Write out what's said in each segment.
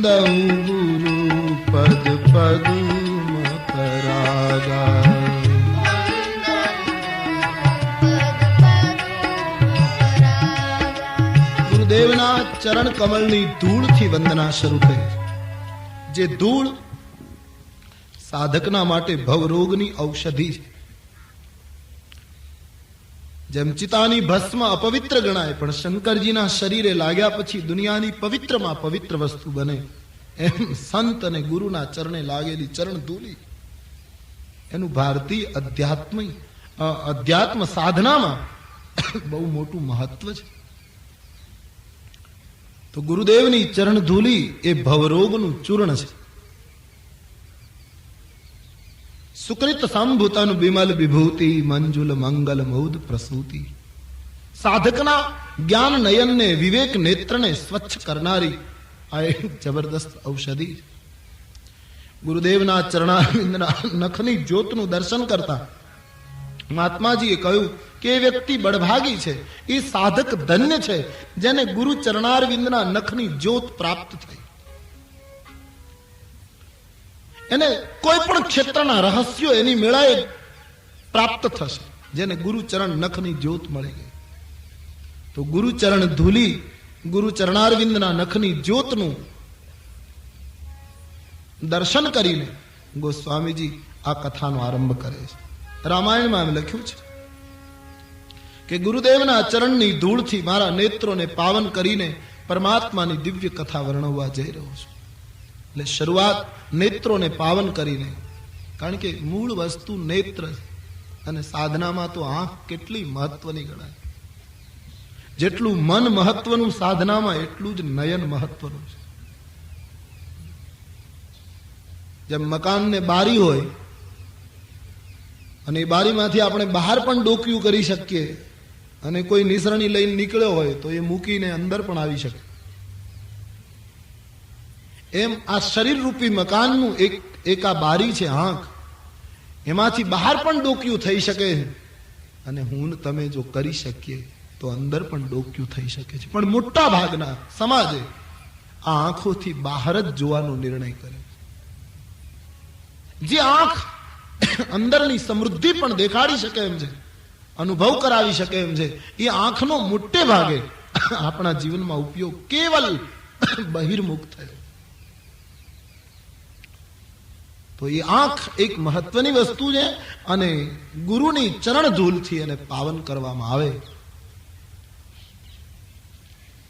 गुरु पद पद्म करागा। ગુરુદેવના ચરણ કમળની ધૂળથી વંદના શરૂ થઈ. જે ધૂળ સાધકના માટે ભવરોગની ઔષધિ છે. જેમ ચિતાની ભસ્મ અપવિત્ર ગણાય પણ શંકરજીના શરીરે લાગ્યા પછી દુનિયાની પવિત્રમાં પવિત્ર વસ્તુ બને, એમ સંત અને ગુરુના ચરણે લાગેલી ચરણ ધૂલી એનું ભારતીય અધ્યાત્મ સાધનામાં બહુ મોટું મહત્વ છે. તો ગુરુદેવની ચરણ ધૂલી એ ભવરોગનું ચૂર્ણ છે. સુકૃત સંભુતન બિમલ વિભૂતિ મંજુલ મંગલ મૌદ પ્રસૂતિ. સાધકના જ્ઞાન નયનને વિવેક નેત્રને સ્વચ્છ કરનારી આ એક જબરદસ્ત ઔષધિ. ગુરુદેવના ચરણારવિંદના નખની જ્યોતનું દર્શન કરતા મહાત્માજીએ કહ્યું કે એ વ્યક્તિ બળભાગી છે, એ સાધક ધન્ય છે જેને ગુરુ ચરણારવિંદના નખની જ્યોત પ્રાપ્ત થઈ. એને કોઈ પણ ક્ષેત્રના રહસ્યો એની મેળાએ પ્રાપ્ત થશે જેને ગુરુ ચરણ નખની જ્યોત મળી ગઈ. તો ગુરુ ચરણ ધૂલી ગુરુ ચરણારવિંદના નખની જ્યોતનું દર્શન કરીને ગોસ્વામીજી આ કથાનો આરંભ કરે છે. રામાયણમાં લખ્યું છે કે ગુરુદેવના ચરણની ધૂળથી મારા નેત્રોને પાવન કરીને પરમાત્માની દિવ્ય કથા વર્ણવવા જઈ રહ્યો છું. એટલે શરૂઆત નેત્રોને પાવન કરીને, કારણ કે મૂળ વસ્તુ નેત્ર અને સાધનામાં તો આંખ કેટલી મહત્વની ગણાય. જેટલું મન મહત્વનું સાધનામાં એટલું જ નયન મહત્વનું છે. જેમ મકાનને બારી હોય અને એ બારીમાંથી આપણે બહાર પણ ડોકિયું કરી શકીએ અને કોઈ નિસરણી લઈને નીકળ્યો હોય તો એ મૂકીને અંદર પણ આવી શકે. એમ આ શરીર રૂપી મકાનનું એક આ બારી છે આંખ, એમાંથી બહાર પણ ડોકિયું થઈ શકે અને હું તમે જો કરી શકીએ તો અંદર પણ ડોકિયું થઈ શકે છે. પણ મોટા ભાગના સમાજે આ આંખોથી બહાર જ જોવાનો નિર્ણય કરે. જે આંખ અંદરની સમૃદ્ધિ પણ દેખાડી શકે એમ છે, અનુભવ કરાવી શકે એમ છે, એ આંખનો મોટે ભાગે આપણા જીવનમાં ઉપયોગ કેવલ બહિર્મુખ થયો. તો એ આંખ એક મહત્વની વસ્તુ છે અને ગુરુની ચરણ ધૂલથી એને પાવન કરવામાં આવે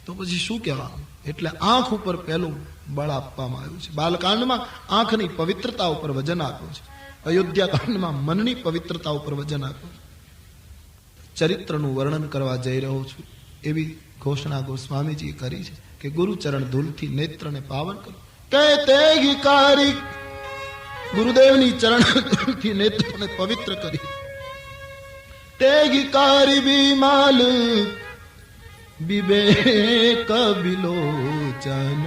તો પછી શું કહેવાનું. એટલે આંખ ઉપર પહેલું બળ આપવામાં આવ્યું છે. બાલકાંડમાં આંખની પવિત્રતા ઉપર વજન આપ્યું છે. અયોધ્યા કાંડમાં મનની પવિત્રતા ઉપર વજન આપ્યું છે. ચરિત્રનું વર્ણન કરવા જઈ રહ્યો છું એવી ઘોષણા ગોસ્વામીજીએ કરી છે કે ગુરુ ચરણ ધૂલથી નેત્રને પાવન કરો. ગુરુદેવની ચરણથી નેત્રને પવિત્ર કરી. તેગી કારી બીમાલ વિવેક વિલોચન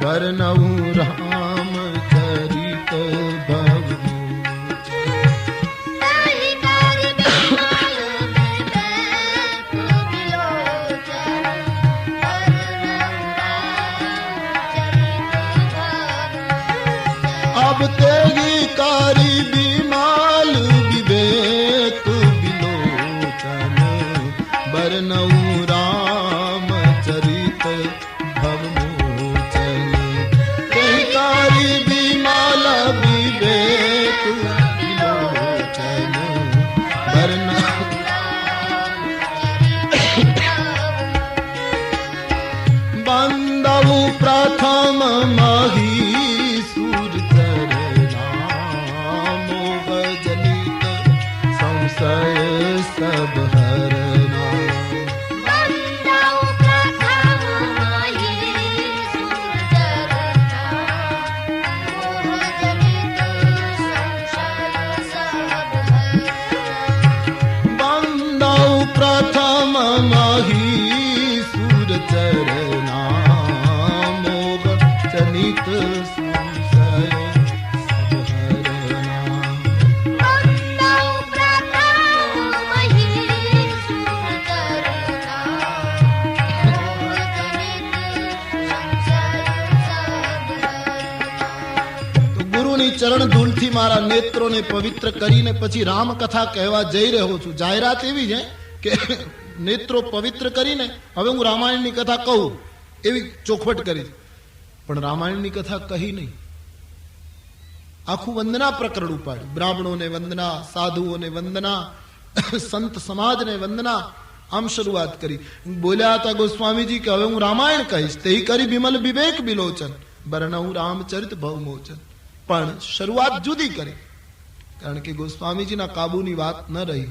વર્ણવું રામ ચરિત ભવ. अब तेगी कारी बीमाल विवेक विलोचन बरनऊ राम चरित भव मोचन. तेगी कारी बीमाल विवेक विलोचन बरनऊ बंदऊ प्रथम मही सब हरना. बंदौ प्रथम मही सुर चरना मोग जनित संशय ચરણ ધૂળથી મારા નેત્રોને પવિત્ર કરીને પછી રામકથા કહેવા જઈ રહ્યો છું. જાહેરાત એવી છે કે નેત્રો પવિત્ર કરીને હવે હું રામાયણની કથા કહું એવી ચોખવટ કરી, પણ રામાયણની કથા કહી નહીં. આખું વંદના પ્રકરણ ઉપાડ્યું. બ્રાહ્મણોને વંદના, સાધુઓને વંદના, સંત સમાજને વંદના, આમ શરૂઆત કરી. બોલ્યા હતા ગોસ્વામીજી કે હવે હું રામાયણ કહીશ. તે કરી બિમલ વિવેક બિલોચન બરણઉ રામચરિત ભવમોચન. પણ શરૂઆત જુદી કરી, કારણ કે ગોસ્વામીજીના કાબુની વાત ન રહી.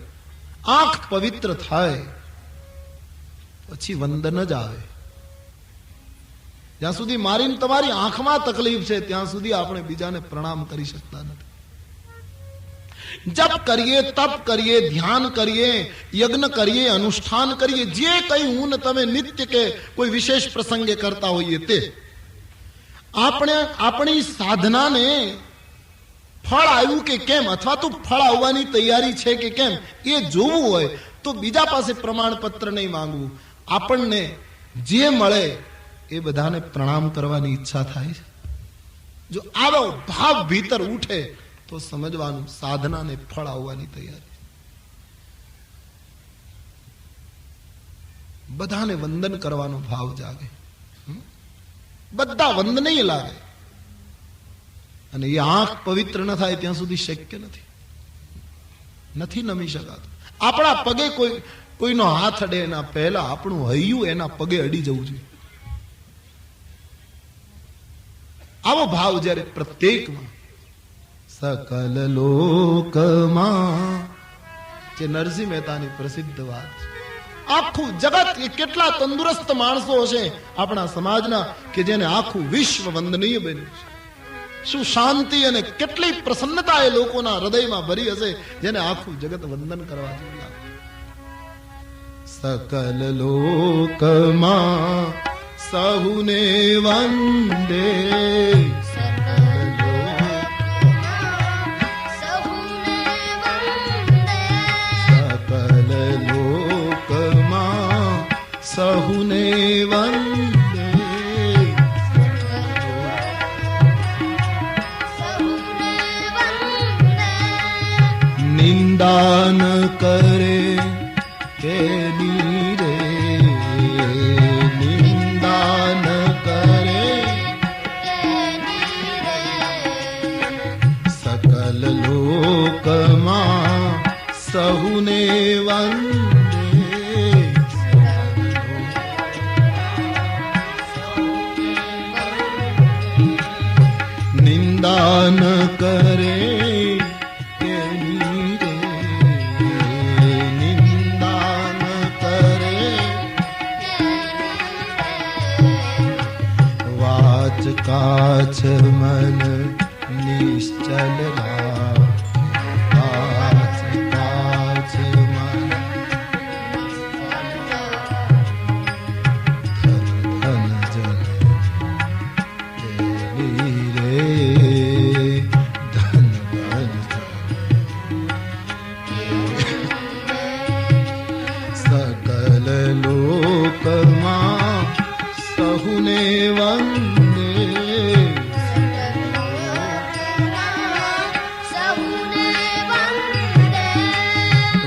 આંખ પવિત્ર થાય પછી વંદન જ આવે. જ્યાં સુધી મારી તમારી આંખમાં તકલીફ છે ત્યાં સુધી આપણે બીજાને પ્રણામ કરી શકતા નથી. જપ કરીએ, તપ કરીએ, ધ્યાન કરીએ, યજ્ઞ કરીએ, અનુષ્ઠાન કરીએ, જે કઈ હું ને તમે નિત્ય કે કોઈ વિશેષ પ્રસંગે કરતા હોઈએ તે આપણે આપણી સાધનાને ફળ આવ્યું કે કેમ, અથવા તો ફળ આવવાની તૈયારી છે કે કેમ એ જોવું હોય તો બીજા પાસે પ્રમાણપત્ર નહીં માંગવું. આપણને જે મળે એ બધાને પ્રણામ કરવાની ઈચ્છા થાય છે. જો આવો ભાવ ભીતર ઉઠે તો સમજવાનું સાધનાને ફળ આવવાની તૈયારી. બધાને વંદન કરવાનો ભાવ જાગે, બધા વંદનીય લાગે. અને એ આંખ પવિત્ર ન થાય ત્યાં સુધી શક્ય નથી નમી શકાતું. આપણા પગે કોઈનો હાથ અડે એના પહેલા આપણું હૈયું એના પગે અડી જવું જોઈએ. આવો ભાવ જ્યારે પ્રત્યેકમાં, સકલ લોકમાં, જે નરસિંહ મહેતાની પ્રસિદ્ધ વાત છે. આખું જગત, એ કેટલા તંદુરસ્ત માણસો હશે આપણા સમાજના કે જેને આખું વિશ્વ વંદનીય બન્યું છે. શું શાંતિ અને કેટલી પ્રસન્નતા એ લોકોના હૃદયમાં ભરી હશે જેને આખું જગત વંદન કરવા જેવું. સકલ લોકમાં સહુને વંદે, સહુને વંદે, નિંદાન કરે કે નીરે, નિંદાન કરે સકલ લોકમાં સહુને વંદે. નિંદાન કરે કે નીરે, નિંદાન કરે વાચ કાચ મન નિશ્ચલ રાખે, વાચ કાચ મન ધન જન સકલ લોકમાં સહુને વંદે.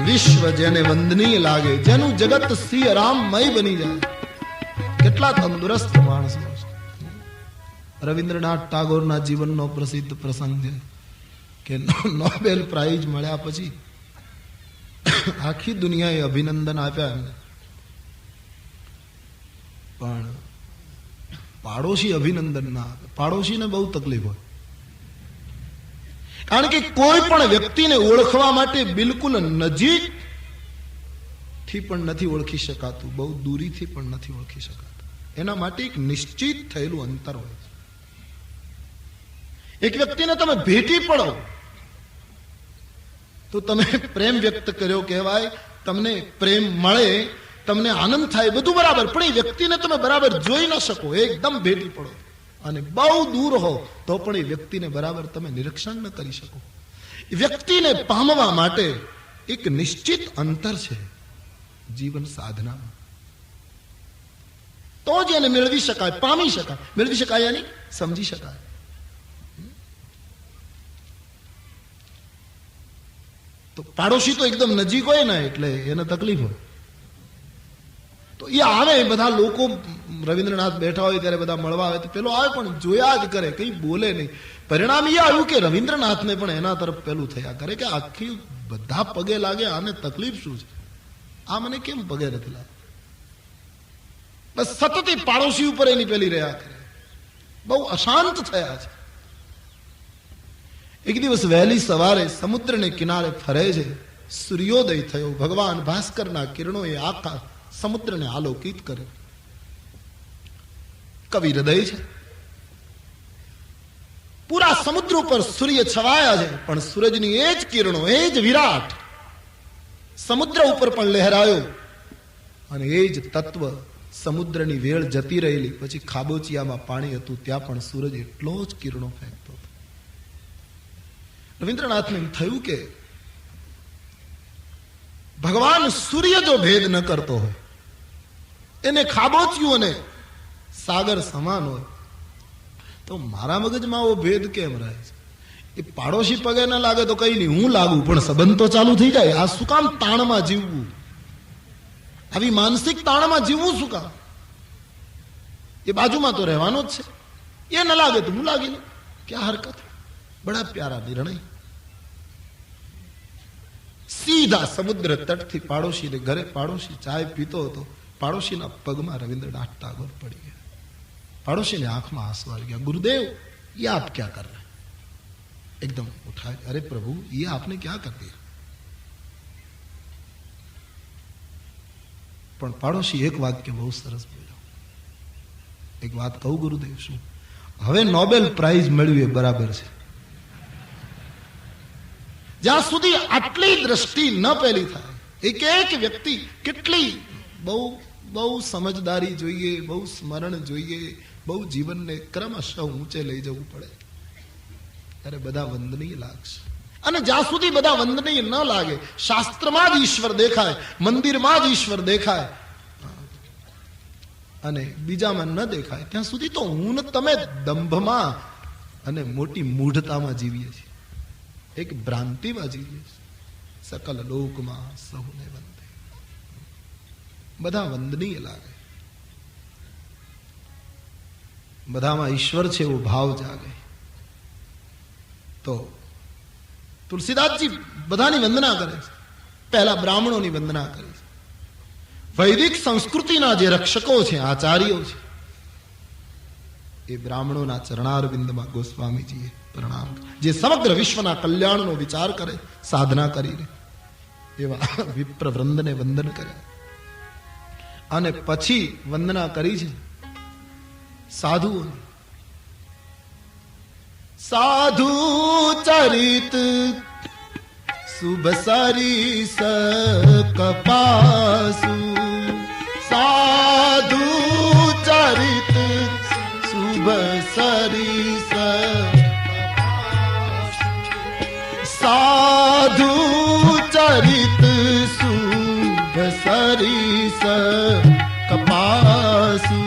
વિશ્વ જેને વંદનીય લાગે, જેનું જગત સિંહ રામમય બની જાય, કેટલા તંદુરસ્ત માણસો. રવિન્દ્રનાથ ટાગોરના જીવનનો પ્રસિદ્ધ પ્રસંગ છે કે નોબેલ પ્રાઇઝ મળ્યા પછી આખી દુનિયાએ અભિનંદન આપ્યા એમને, પણ પાડોશી અભિનંદન ના આપે. પાડોશીને બહુ તકલીફ હોય, કારણ કે કોઈ પણ વ્યક્તિને ઓળખવા માટે બિલકુલ નજીક થી પણ નથી ઓળખી શકાતું, બહુ દૂરીથી પણ નથી ઓળખી શકાતું. એના માટે એક નિશ્ચિત થયેલું અંતર હોય છે. એક વ્યક્તિને તમે ભેટી પડો તો તમે પ્રેમ વ્યક્ત કર્યો કહેવાય, તમને પ્રેમ મળે, તમને આનંદ થાય, બધું બરાબર. પણ એ વ્યક્તિને તમે બરાબર જોઈ ન શકો, એકદમ ભેટી પડો. અને બહુ દૂર હો તો પણ એ વ્યક્તિને બરાબર તમે નિરીક્ષણ ન કરી શકો. એ વ્યક્તિને પામવા માટે એક નિશ્ચિત અંતર છે જીવન સાધનામાં, તો જ એને મેળવી શકાય, પામી શકાય. મેળવી શકાય યાની સમજી શકાય. પાડોશી તો એકદમ નજીક હોય ને એટલે એને તકલીફ હોય. તો એ આવે, બધા લોકો રવિન્દ્રનાથ બેઠા હોય ત્યારે બધા મળવા આવે તો પેલો આવે પણ જોયા જ કરે, કઈ બોલે નહીં. પરિણામ એ આવ્યું કે રવિન્દ્રનાથને પણ એના તરફ પેલું થયા કરે કે આખી બધા પગે લાગે, આને તકલીફ શું છે, આ મને કેમ પગે નથી લાગે. બસ સતત પાડોશી ઉપર એની પેલી રહ્યા કરે, બહુ અશાંત થયા છે. એક દિવસ વહેલી સવારે સમુદ્રને કિનારે ફરે છે, સૂર્યોદય થયો, ભગવાન ભાસ્કરના કિરણો એ આખા સમુદ્રને આલોકિત કરે. કવિ હૃદય છે, પૂરા સમુદ્ર ઉપર સૂર્ય છવાયા છે, પણ સૂરજની એ જ કિરણો, એ જ વિરાટ સમુદ્ર ઉપર પણ લહેરાયો. અને એ જ તત્વ સમુદ્રની વેળ જતી રહેલી પછી ખાબોચિયામાં પાણી હતું, ત્યાં પણ સૂરજ એટલો જ કિરણો ફેંકતો હતો. રવિન્દ્રનાથને એમ થયું કે ભગવાન સૂર્ય જો ભેદ ન કરતો હોય, એને ખાબોચિયું અને સાગર સમાન હોય, તો મારા મગજમાં આવો ભેદ કેમ રહે છે? એ પાડોશી પગે ન લાગે તો કઈ નહીં, હું લાગુ પણ સંબંધ તો ચાલુ થઈ જાય. આ શું કામ તાણમાં જીવવું? આવી માનસિક તાણમાં જીવવું શું કામ? એ બાજુમાં તો રહેવાનો જ છે, એ ન લાગે તો હું લાગી લઉં, ક્યાં હરકત? બડા પ્યારા નિર્ણય. સીધા સમુદ્ર તટથી પાડોશીને ઘરે, પાડોશી ચાય પીતો હતો, પાડોશીના પગમાં રવિન્દ્રનાથ ટાગોર પડી ગયા. पड़ोसी ने आंख में आंसू आ गया. गुरुदेव ये आप क्या कर रहे हैं? एकदम उठाए, अरे प्रभु ये आपने क्या कर दिया? पण पाड़ोशी एक वाक्य बहुत सरस बोल्यो. एक बात कहूं गुरुदेव, शू हवे नोबेल प्राइज मेळवी बराबर छे. ज्यां सुधी आटली दृष्टि न पेली थाय, एक एक व्यक्ति केटली बहु बहु समझदारी जोईए, बहु स्मरण जोईए, बहु जीवन ने क्रमशः ऊंचे लई जवुं पड़े त्यारे बधा वंदनीय लागशे. અને જ્યાં સુધી બધા વંદનીય ન લાગે, શાસ્ત્રમાં જ ઈશ્વર દેખાય, મંદિરમાં જ ઈશ્વર દેખાય અને બીજામાં ન દેખાય, ત્યાં સુધી તો હું ને તમે દંભમાં અને મોટી મૂઢતામાં જીવીએ છીએ, એક ભ્રાંતિમાં જીવીએ છીએ. સકલ લોકમાં સહુને વંદે, બધા વંદનીય લાગે, બધામાં ઈશ્વર છે એવો ભાવ જાગે. તો तुलसीदास जी बधानी वंदना करे, पहला ब्राह्मणों की वंदना करे. वैदिक संस्कृति जे रक्षको छे, आचार्यों छे, ए ब्राह्मणों चरणारविंद में गोस्वामी जी प्रणाम, जे समग्र विश्वना कल्याण नो विचार करे, साधना करी एवा विप्रवृंद ने वंदन करे. अने पछी वंदना करी छे साधुओं. साधु चरित शुभ सरिस कपासु, साधु चरित शुभ सरिस, साधु चरित शुभ सरिस कपासु,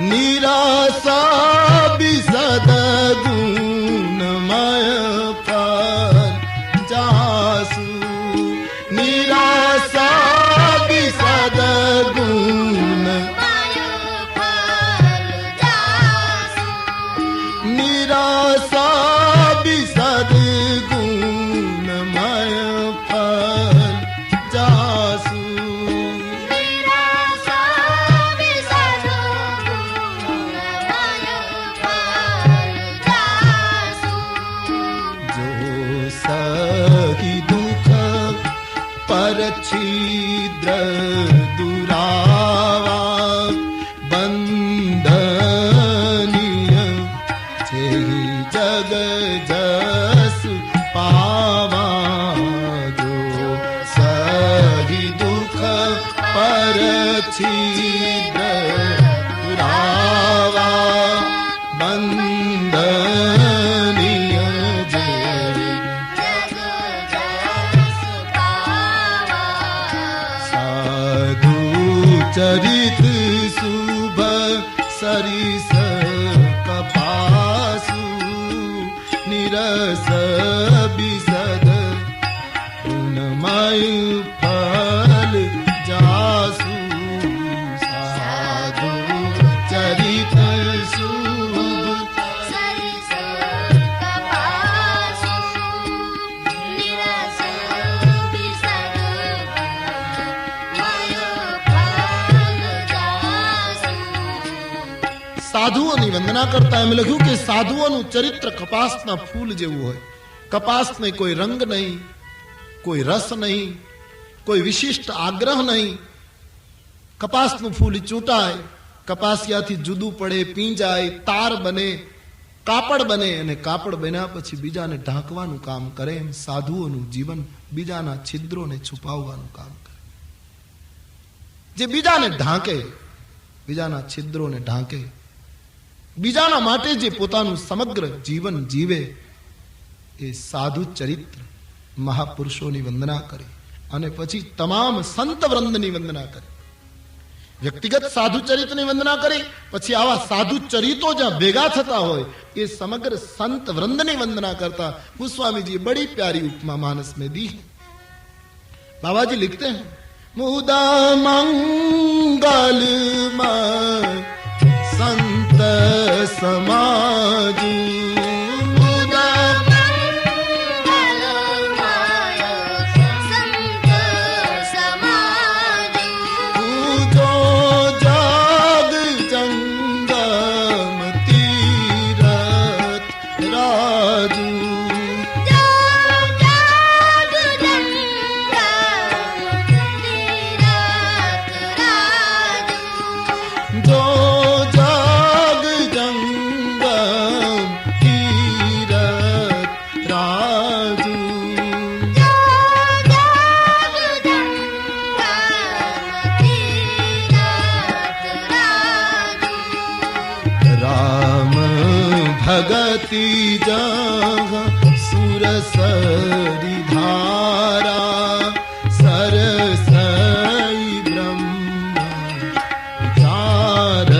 निराशा विशद गुणमय फल जासु, निराशा विशद गुणमय फल जासु, निराशा विशद गुणमय फल जासु, छिद्र दुरावा बंधनीय छे जग जस पावा, जो सही दुख पर छिद्र दुरावा बंधनीय चरित शुभ સાધુઓની વંદના કરતા એમ લખ્યું કે સાધુઓનું ચરિત્ર કપાસના ફૂલ જેવું હોય. કપાસને કોઈ રંગ નહીં, કોઈ રસ નહીં, કોઈ વિશિષ્ટ આગ્રહ નહીં. કપાસનું ફૂલ ચૂંટાય, કપાસિયાથી જુદું પડે, પીંજાય, તાર બને, કાપડ બને, અને કાપડ બન્યા પછી બીજાને ઢાંકવાનું કામ કરે. એમ સાધુઓનું જીવન બીજાના છિદ્રોને છુપાવવાનું કામ કરે. જે બીજાને ઢાંકે, બીજાના છિદ્રોને ઢાંકે, બીજાના માટે જે પોતાનું સમગ્ર જીવન જીવે, એ સાધુ ચરિત્ર મહાપુરુષોની વંદના કરે અને પછી તમામ સંત વૃંદની વંદના કરે. વ્યક્તિગત સાધુ ચરિત્રની વંદના કરી, પછી આવા સાધુ ચરિત્રો જ્યાં ભેગા થતા હોય એ સમગ્ર સંત વૃંદની વંદના करता गोस्वामी जी बड़ी प्यारी उपमा मानस में दी है. बाबा जी लिखते हैं, मुदा मंगल संत समाज, भगति जहाँ सुरसरी धारा, सरसई ब्रह्म विचार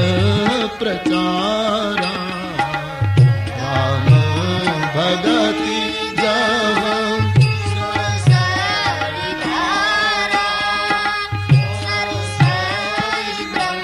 प्रचारा. राम भगति जहाँ सुरसरी धारा, सरसई ब्रह्म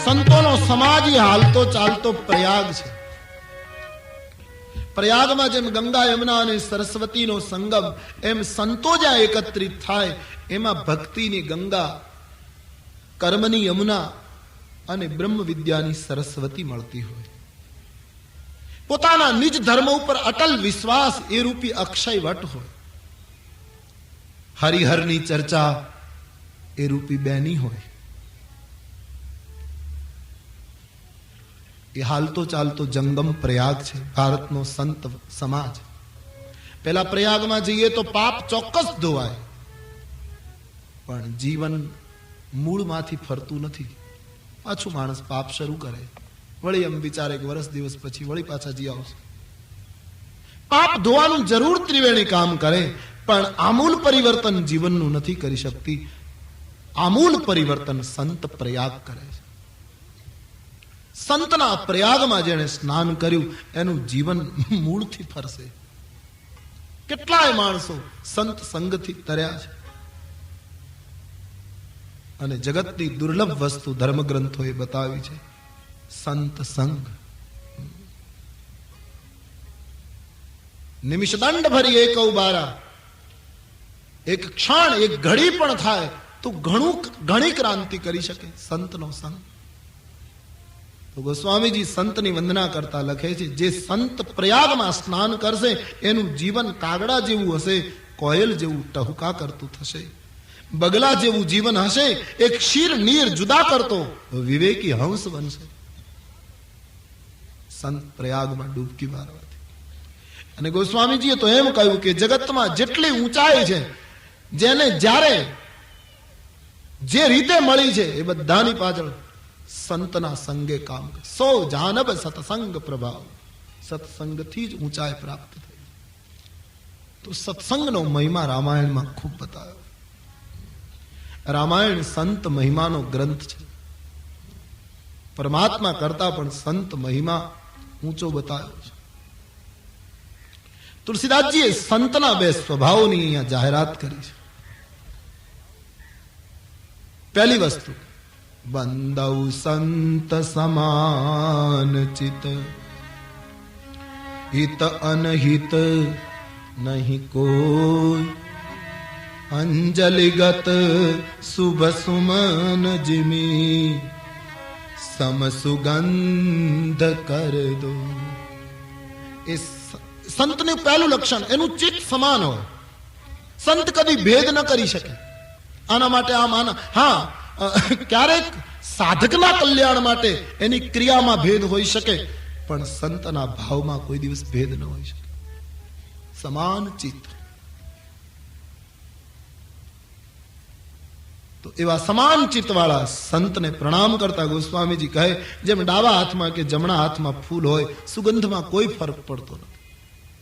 સંતોનો સમાજ હાલતો ચાલતો પ્રયાગ છે. પ્રયાગમાં જેમ ગંગા યમુના અને સરસ્વતીનો સંગમ, એમ સંતો જ્યાં એકત્રિત થાય એમાં ભક્તિની ગંગા, કર્મની યમુના અને બ્રહ્મ વિદ્યાની સરસ્વતી મળતી હોય. પોતાના નિજ ધર્મ ઉપર અટલ વિશ્વાસ એ રૂપી અક્ષય વટ હોય. હરિહરની ચર્ચા એ રૂપી બેની હોય. એ હાલતો ચાલતો જંગમ પ્રયાગ છે, ભારતનો સંત સમાજ. પેલા પ્રયાગમાં જઈએ તો પાપ ચોક્કસ ધોવાય, પણ જીવન મૂળમાંથી ફરતું નથી. પાછું માણસ પાપ શરૂ કરે, વળી એમ વિચારે એક વર્ષ દિવસ પછી વળી પાછા જી આવશે. પાપ ધોવાનું જરૂર ત્રિવેણી કામ કરે, પણ આમૂલ પરિવર્તન જીવનનું નથી કરી શકતી. આમૂલ પરિવર્તન સંત પ્રયાગ કરે છે. સંતના પ્રયાગમાં જેણે સ્નાન કર્યું એનું જીવન મૂળથી ફરશે. કેટલાય માણસો સંત સંગથી તર્યા છે. અને જગતની દુર્લભ વસ્તુ ધર્મગ્રંથોએ બતાવી છે, સંત સંગ. નિમિષદંડ ભરી એક ઉબારા, એક ક્ષણ, એક ઘડી પણ થાય તો ઘણી ક્રાંતિ કરી શકે સંતનો સંગ. તો ગોસ્વામીજી સંતની વંદના કરતા લખે છે, જે સંત પ્રયાગમાં સ્નાન કરશે એનું જીવન કાગડા જેવું હશે, કોયલ જેવું ટહુકા કરતું થશે. બગલા જેવું જીવન હશે, એક ક્ષીર નીર જુદા કરતો વિવેકી હંસ બનશે. સંત પ્રયાગમાં ડૂબકી મારવાથી. અને ગોસ્વામીજીએ તો એમ કહ્યું કે જગતમાં જેટલી ઊંચાઈ છે, જેને જ્યારે જે રીતે મળી છે, એ બધાની પાછળ સંતના સંગે કામ કરે. સો જાનબ સત્સંગ પ્રભાવ, સત્સંગથી જ ઊંચાઈ પ્રાપ્ત થઈ. તો સત્સંગનો મહિમા રામાયણમાં ખૂબ બતાવ્યો. રામાયણ સંત મહિમાનો ગ્રંથ છે. પરમાત્મા કરતા પણ સંત મહિમા ઊંચો બતાવ્યો છે. તુલસીદાસજીએ સંતના બે સ્વભાવોની અહીંયા જાહેરાત કરી છે. પહેલી વસ્તુ, બંદૌ સંત સમાન ચિત, હિત અનહિત નહીં કોઈ, અંજલિગત શુભ સુમન જીમી, સમ સુગંધ કર દો. એ સંતનું પહેલું લક્ષણ, એનું ચિત્ત સમાન હોય. સંત કદી ભેદ ન કરી શકે. આના માટે આમ, આના હા ક્યારેક સાધકના કલ્યાણ માટે એની ક્રિયામાં ભેદ હોઈ શકે, પણ સંતના ભાવમાં કોઈ દિવસ ભેદ ન હોઈ શકે. સમાન ચિત્ત. તો એવા સમાન ચિત્ત વાળા સંતને પ્રણામ કરતા ગોસ્વામીજી કહે, જેમ ડાબા હાથમાં કે જમણા હાથમાં ફૂલ હોય, સુગંધમાં કોઈ ફરક પડતો નથી,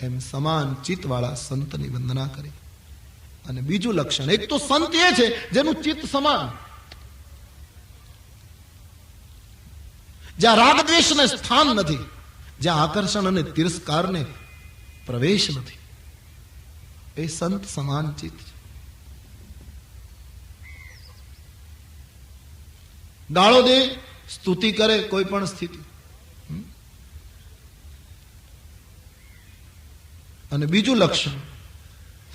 એમ સમાન ચિત્ત વાળા સંતની વંદના કરી. અને બીજું લક્ષણ, એક તો સંત એ છે જેનું ચિત્ત સમાન, જ્યાં રાગ દ્વેષને સ્થાન નથી, જ્યાં આકર્ષણ અને તિરસ્કારને પ્રવેશ નથી, એ સંત સમાન ચિત્ત છે. ગાળો દે, સ્તુતિ કરે કોઈ પણ સ્થિતિ. અને બીજું લક્ષણ,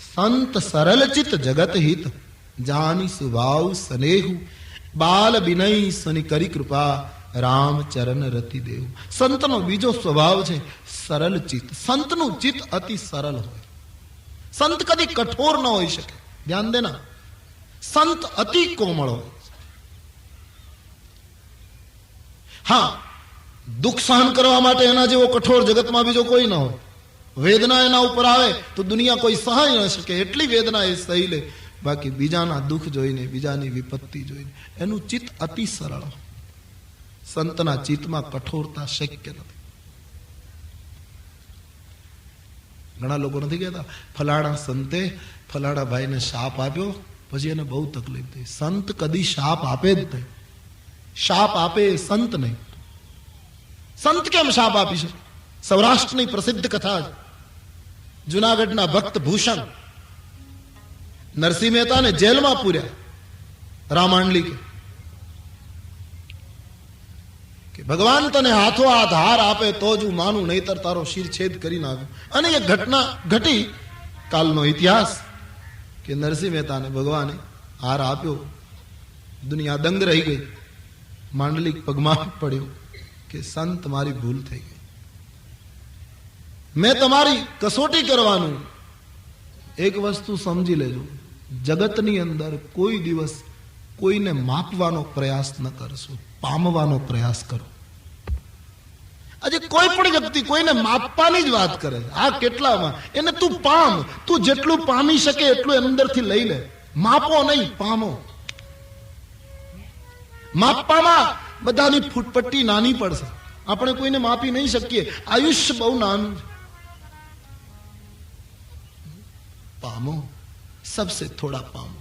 સંત સરળ ચિત્ત જગત હિત, જાની સુભાવ સ્નેહુ, બાલ વિનય સુની કરી કૃપા, રામ ચરણ રતિ દેવ. સંતનો બીજો સ્વભાવ છે સરળ ચિત્ત. સંતનું ચિત્ત અતિ સરળ હોય. સંત કદી કઠોર ન હોઈ શકે. ધ્યાન દેના, સંત અતિ કોમળ હોય. હા, દુઃખ સહન કરવા માટે એના જેવો કઠોર જગતમાં બીજો કોઈ ન હોય. વેદના એના ઉપર આવે તો દુનિયા કોઈ સહાય ન શકે, એટલી વેદના એ સહી લે. બાકી બીજાના દુઃખ જોઈને, બીજાની વિપત્તિ જોઈને એનું ચિત્ત અતિ સરળ. સંતના ચિત્તમાં કઠોરતા શક્ય નથી. ઘણા લોકો નથી કહેતા ફલાણા સંતે ફલાણા ભાઈને શાપ આપ્યો, પછી એને બહુ તકલીફ થઈ. સંત કદી શાપ આપે જ નહીં. શાપ આપે એ સંત નહીં. સંત કેમ શાપ આપી શકે? સૌરાષ્ટ્રની પ્રસિદ્ધ કથા છે. જુનાગઢના ભક્ત ભૂષણ નરસિંહ મહેતાને જેલમાં પૂર્યા. રામાંડલી કે ભગવાન તને હાથો હાથ હાર આપે તો જ હું માનું, નહીતર તારો શિરછેદ કરી નાખ્યો. અને એ ઘટના ઘટી, કાલનો ઇતિહાસ, કે નરસિંહ મહેતાને ભગવાને હાર આપ્યો. દુનિયા દંગ રહી ગઈ. માંડલિક પગમાં પડ્યો કે સંત મારી ભૂલ થઈ ગઈ, મેં તમારી કસોટી કરવાનું. એક વસ્તુ સમજી લેજો, જગતની અંદર કોઈ દિવસ કોઈને માપવાનો પ્રયાસ ન કરશો, પામવાનો પ્રયાસ કરો. આજે કોઈ પણ વ્યક્તિ કોઈને માપવાની જ વાત કરે. આ કેટલામાં, એને તું પામ, તું જેટલું પામી શકે એટલું અંદરથી લઈ લે. માપો નહીં, પામો. માપવામાં બધાની ફૂટપટ્ટી નાની પડશે. આપણે કોઈને માપી નહીં શકીએ. આયુષ્ય બહુ નાનું છે. પામો, સબસે થોડા પામો.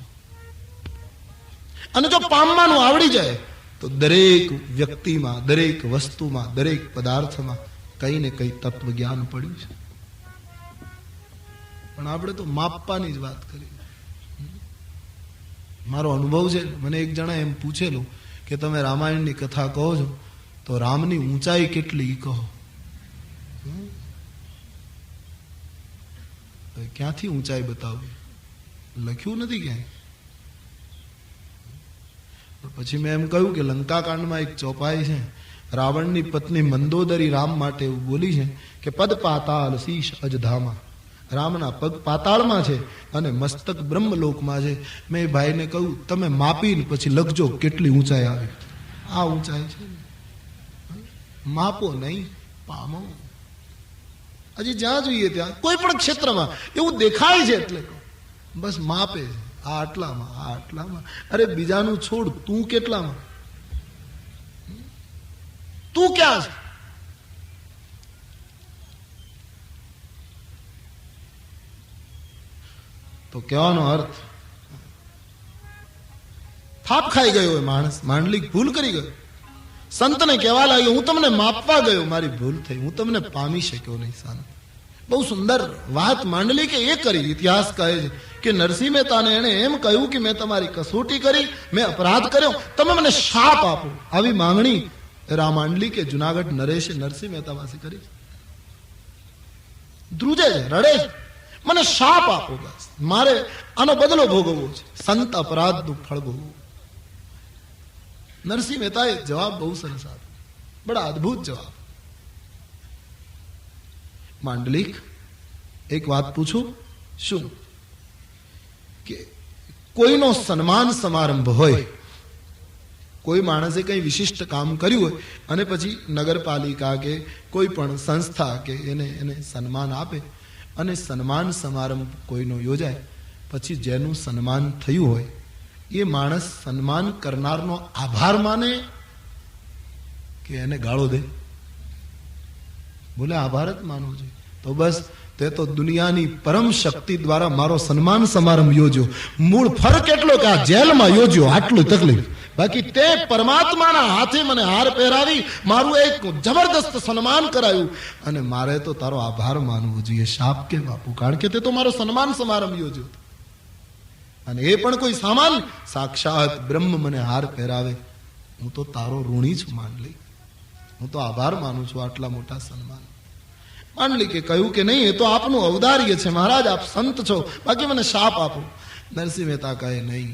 અને જો પામવાનું આવડી જાય તો દરેક વ્યક્તિમાં, દરેક વસ્તુમાં, દરેક પદાર્થમાં કઈ ને કઈ તત્વ જ્ઞાન પડ્યું છે. પણ આપણે તો માપવાની જ વાત કરી. મારો અનુભવ છે, મને એક જણા એમ પૂછેલું કે તમે રામાયણની કથા કહો છો તો રામની ઊંચાઈ કેટલી કહો. ક્યાંથી ઊંચાઈ બતાવવી? લખ્યું નથી ક્યાંય. પછી મેં એમ કહ્યું કે લંકાકાંડમાં એક ચોપાઈ છે, રાવણની પત્ની મંદોદરી રામ માટે એવું બોલી છે કે પદ પાતાળ શીશ અજધામા. રામના પગ પાતાળમાં છે અને મસ્તક બ્રહ્મલોકમાં છે. મેં એ ભાઈને કહ્યું તમે માપીને પછી લખજો કેટલી ઊંચાઈ આવી. આ ઊંચાઈ છે. માપો નહીં, પામો. હજી જ્યાં જોઈએ ત્યાં કોઈ પણ ક્ષેત્રમાં એવું દેખાય છે એટલે બસ માપે છે. આ આટલામાં, આ આટલામાં. અરે બીજાનું છોડ, તું કેટલામાં? તું ક્યાં છે? તો કહેવાનો અર્થ થાપ ખાઈ ગયો એ માણસ, માંડલિક ભૂલ કરી ગયો. સંતને કહેવા લાગ્યો, હું તમને માપવા ગયો, મારી ભૂલ થઈ, હું તમને પામી શક્યો નહીં. સાને બહુ સુંદર વાત માંડલિકે એ કરી. ઇતિહાસ કહે છે કે નરસિંહ મહેતાને એને એમ કહ્યું કે મેં તમારી કસોટી કરી, મેં અપરાધ કર્યો, તમે મને શાપ આપો. આવી માંગણી માંડલિકે જુનાગઢ નરેશે નરસિંહ મહેતા પાસે કરી. ધ્રુજે છે, રડે છે, મને શાપ આપો, બસ મારે આનો બદલો ભોગવવો છે, સંત અપરાધનું ફળ ભોગવવું. નરસિંહ મહેતાએ જવાબ બહુ સરસ આપ્યો, બડા અદભુત જવાબ. માંડલિક, એક વાત પૂછું, શું કે કોઈનો સન્માન સમારંભ હોય, કોઈ માણસે કઈ વિશિષ્ટ કામ કર્યું હોય અને પછી નગરપાલિકા કે કોઈ પણ સંસ્થા કે એને સન્માન આપે અને સન્માન સમારંભ કોઈનો યોજાય, પછી જેનું સન્માન થયું હોય એ માણસ સન્માન કરનારનો આભાર માને કે એને ગાળો દે? બોલે આભાર જ માનવો જોઈએ. તો બસ તે તો દુનિયાની પરમ શક્તિ દ્વારા મારો સન્માન સમારંભ યોજ્યો, મૂળ ફરક એટલો કે આ જેલમાં યોજ્યો, આટલું તકલીફ. બાકી તે પરમાત્માના હાથે મને હાર પહેરાવી મારું એક જબરદસ્ત સન્માન કરાયું અને મારે તો તારો આભાર માનવો જોઈએ. શાપ કે બાપુ, કારણ કે તે તો મારો સન્માન સમારંભ યોજ્યો અને એ પણ કોઈ સામાન, સાક્ષાત બ્રહ્મ મને હાર પહેરાવે, હું તો તારો ઋણી છું માંડલી, હું તો આભાર માનું છું આટલા મોટા સન્માન. માંડલિકે કહ્યું કે નહીં, એ તો આપનું ઔદાર્ય છે મહારાજ, આપ સંત છો, બાકી મને શાપ આપો. નરસિંહ મહેતા કહે નહીં.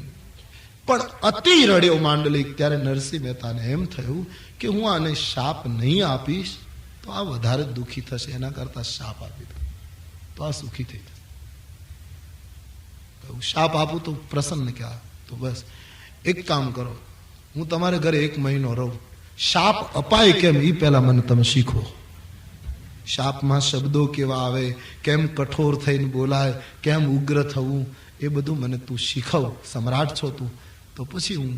પણ અતિ રડ્યો માંડલિક. ત્યારે નરસિંહ મહેતાને એમ થયું કે હું આને શાપ નહીં આપીશ તો આ વધારે દુઃખી થશે, એના કરતા શાપ આપી દઉં તો આ સુખી થઈ જશે. શાપ આપું તો પ્રસન્ન ક્યાં? તો બસ એક કામ કરો, હું તમારે ઘરે 1 મહિનો રહું, શાપ અપાય કેમ એ પહેલા મને તમે શીખો. શાપમાં શબ્દો કેવા આવે, કેમ કઠોર થઈને બોલાય, કેમ ઉગ્ર થવું, એ બધું મને તું શીખવ. સમ્રાટ છો તું, તો પછી હું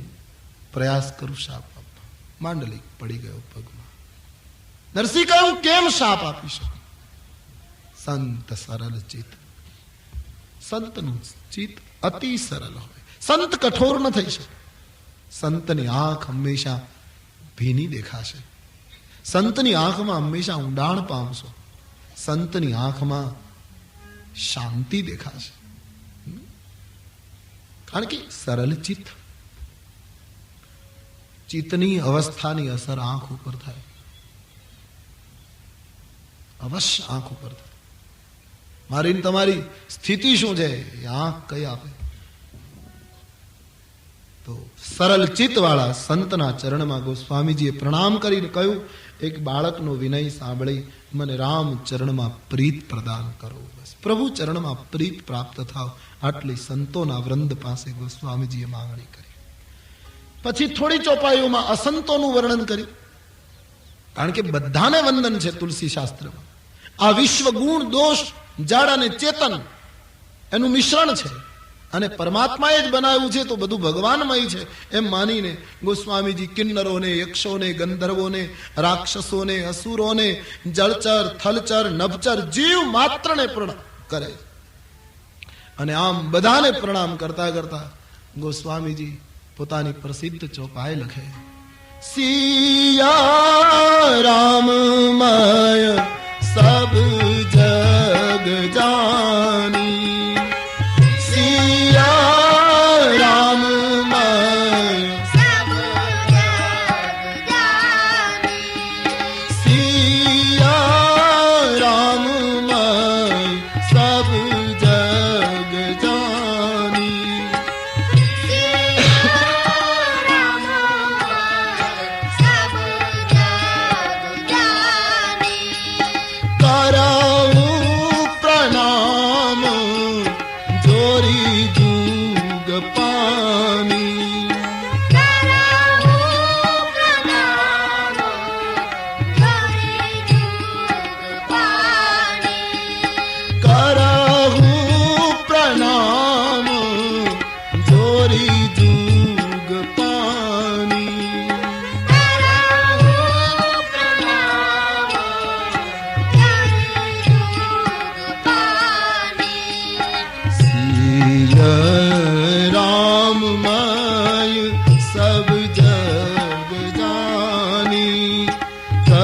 પ્રયાસ કરું શાપ આપવા. માંડલિક પડી ગયો પગમાં. નરસિંહ કહ્યું, કેમ શાપ આપી શકું? સંત સરળ ચિત્ત, સંતનું ચિત્ત અતિ સરળ હોય, સંત કઠોર ન થઈ શકે. સંતની આંખ હંમેશા ભીની દેખાશે, સંતની આંખમાં હંમેશા ઊંડાણ પામશો, સંતની આંખમાં શાંતિ દેખાશે. કારણ કે સરળ ચિત્ત, ચિત્તની અવસ્થાની અસર આંખ ઉપર થાય, અવશ્ય આંખ ઉપર થાય. મારી તમારી સ્થિતિ શું છે એ આંખ કઈ આપે? તો સરળ ચિત્ત વાળા સંતના ચરણમાં ગોસ્વામીજીએ પ્રણામ કરીને કહ્યું, એક બાળકનો વિનય સાંભળી મને રામ ચરણમાં પ્રીત પ્રદાન કરો. બસ પ્રભુ ચરણમાં પ્રીત પ્રાપ્ત થાવ, આટલી સંતોના વૃંદ પાસે ગોસ્વામીજીએ માંગણી કરી. પછી થોડી ચોપાઈઓમાં અસંતોનું વર્ણન કર્યું, કારણ કે બધાને વંદન છે તુલસી શાસ્ત્રમાં. આ વિશ્વ ગુણ દોષ જડ અને ચેતન એનું મિશ્રણ છે અને પરમાત્માએ જ બનાવ્યું છે, તો બધું ભગવાનમય છે એમ માનીને ગોસ્વામીજી કિન્નરોને, યક્ષોને, ગંધર્વોને, રાક્ષસોને, અસુરોને, જળચર, થલચર, નભચર જીવ માત્રને પ્રણામ કરે. અને આમ બધાને પ્રણામ કરતા કરતા ગોસ્વામીજી પોતાની પ્રસિદ્ધ ચોપાઈ લખે, સિયા રામમય સબ જગ જાની, સિયા રામમય સબ જગ જાની, સિયા રામમય સબ જગ જાની, સિયા રામમય સબ જગ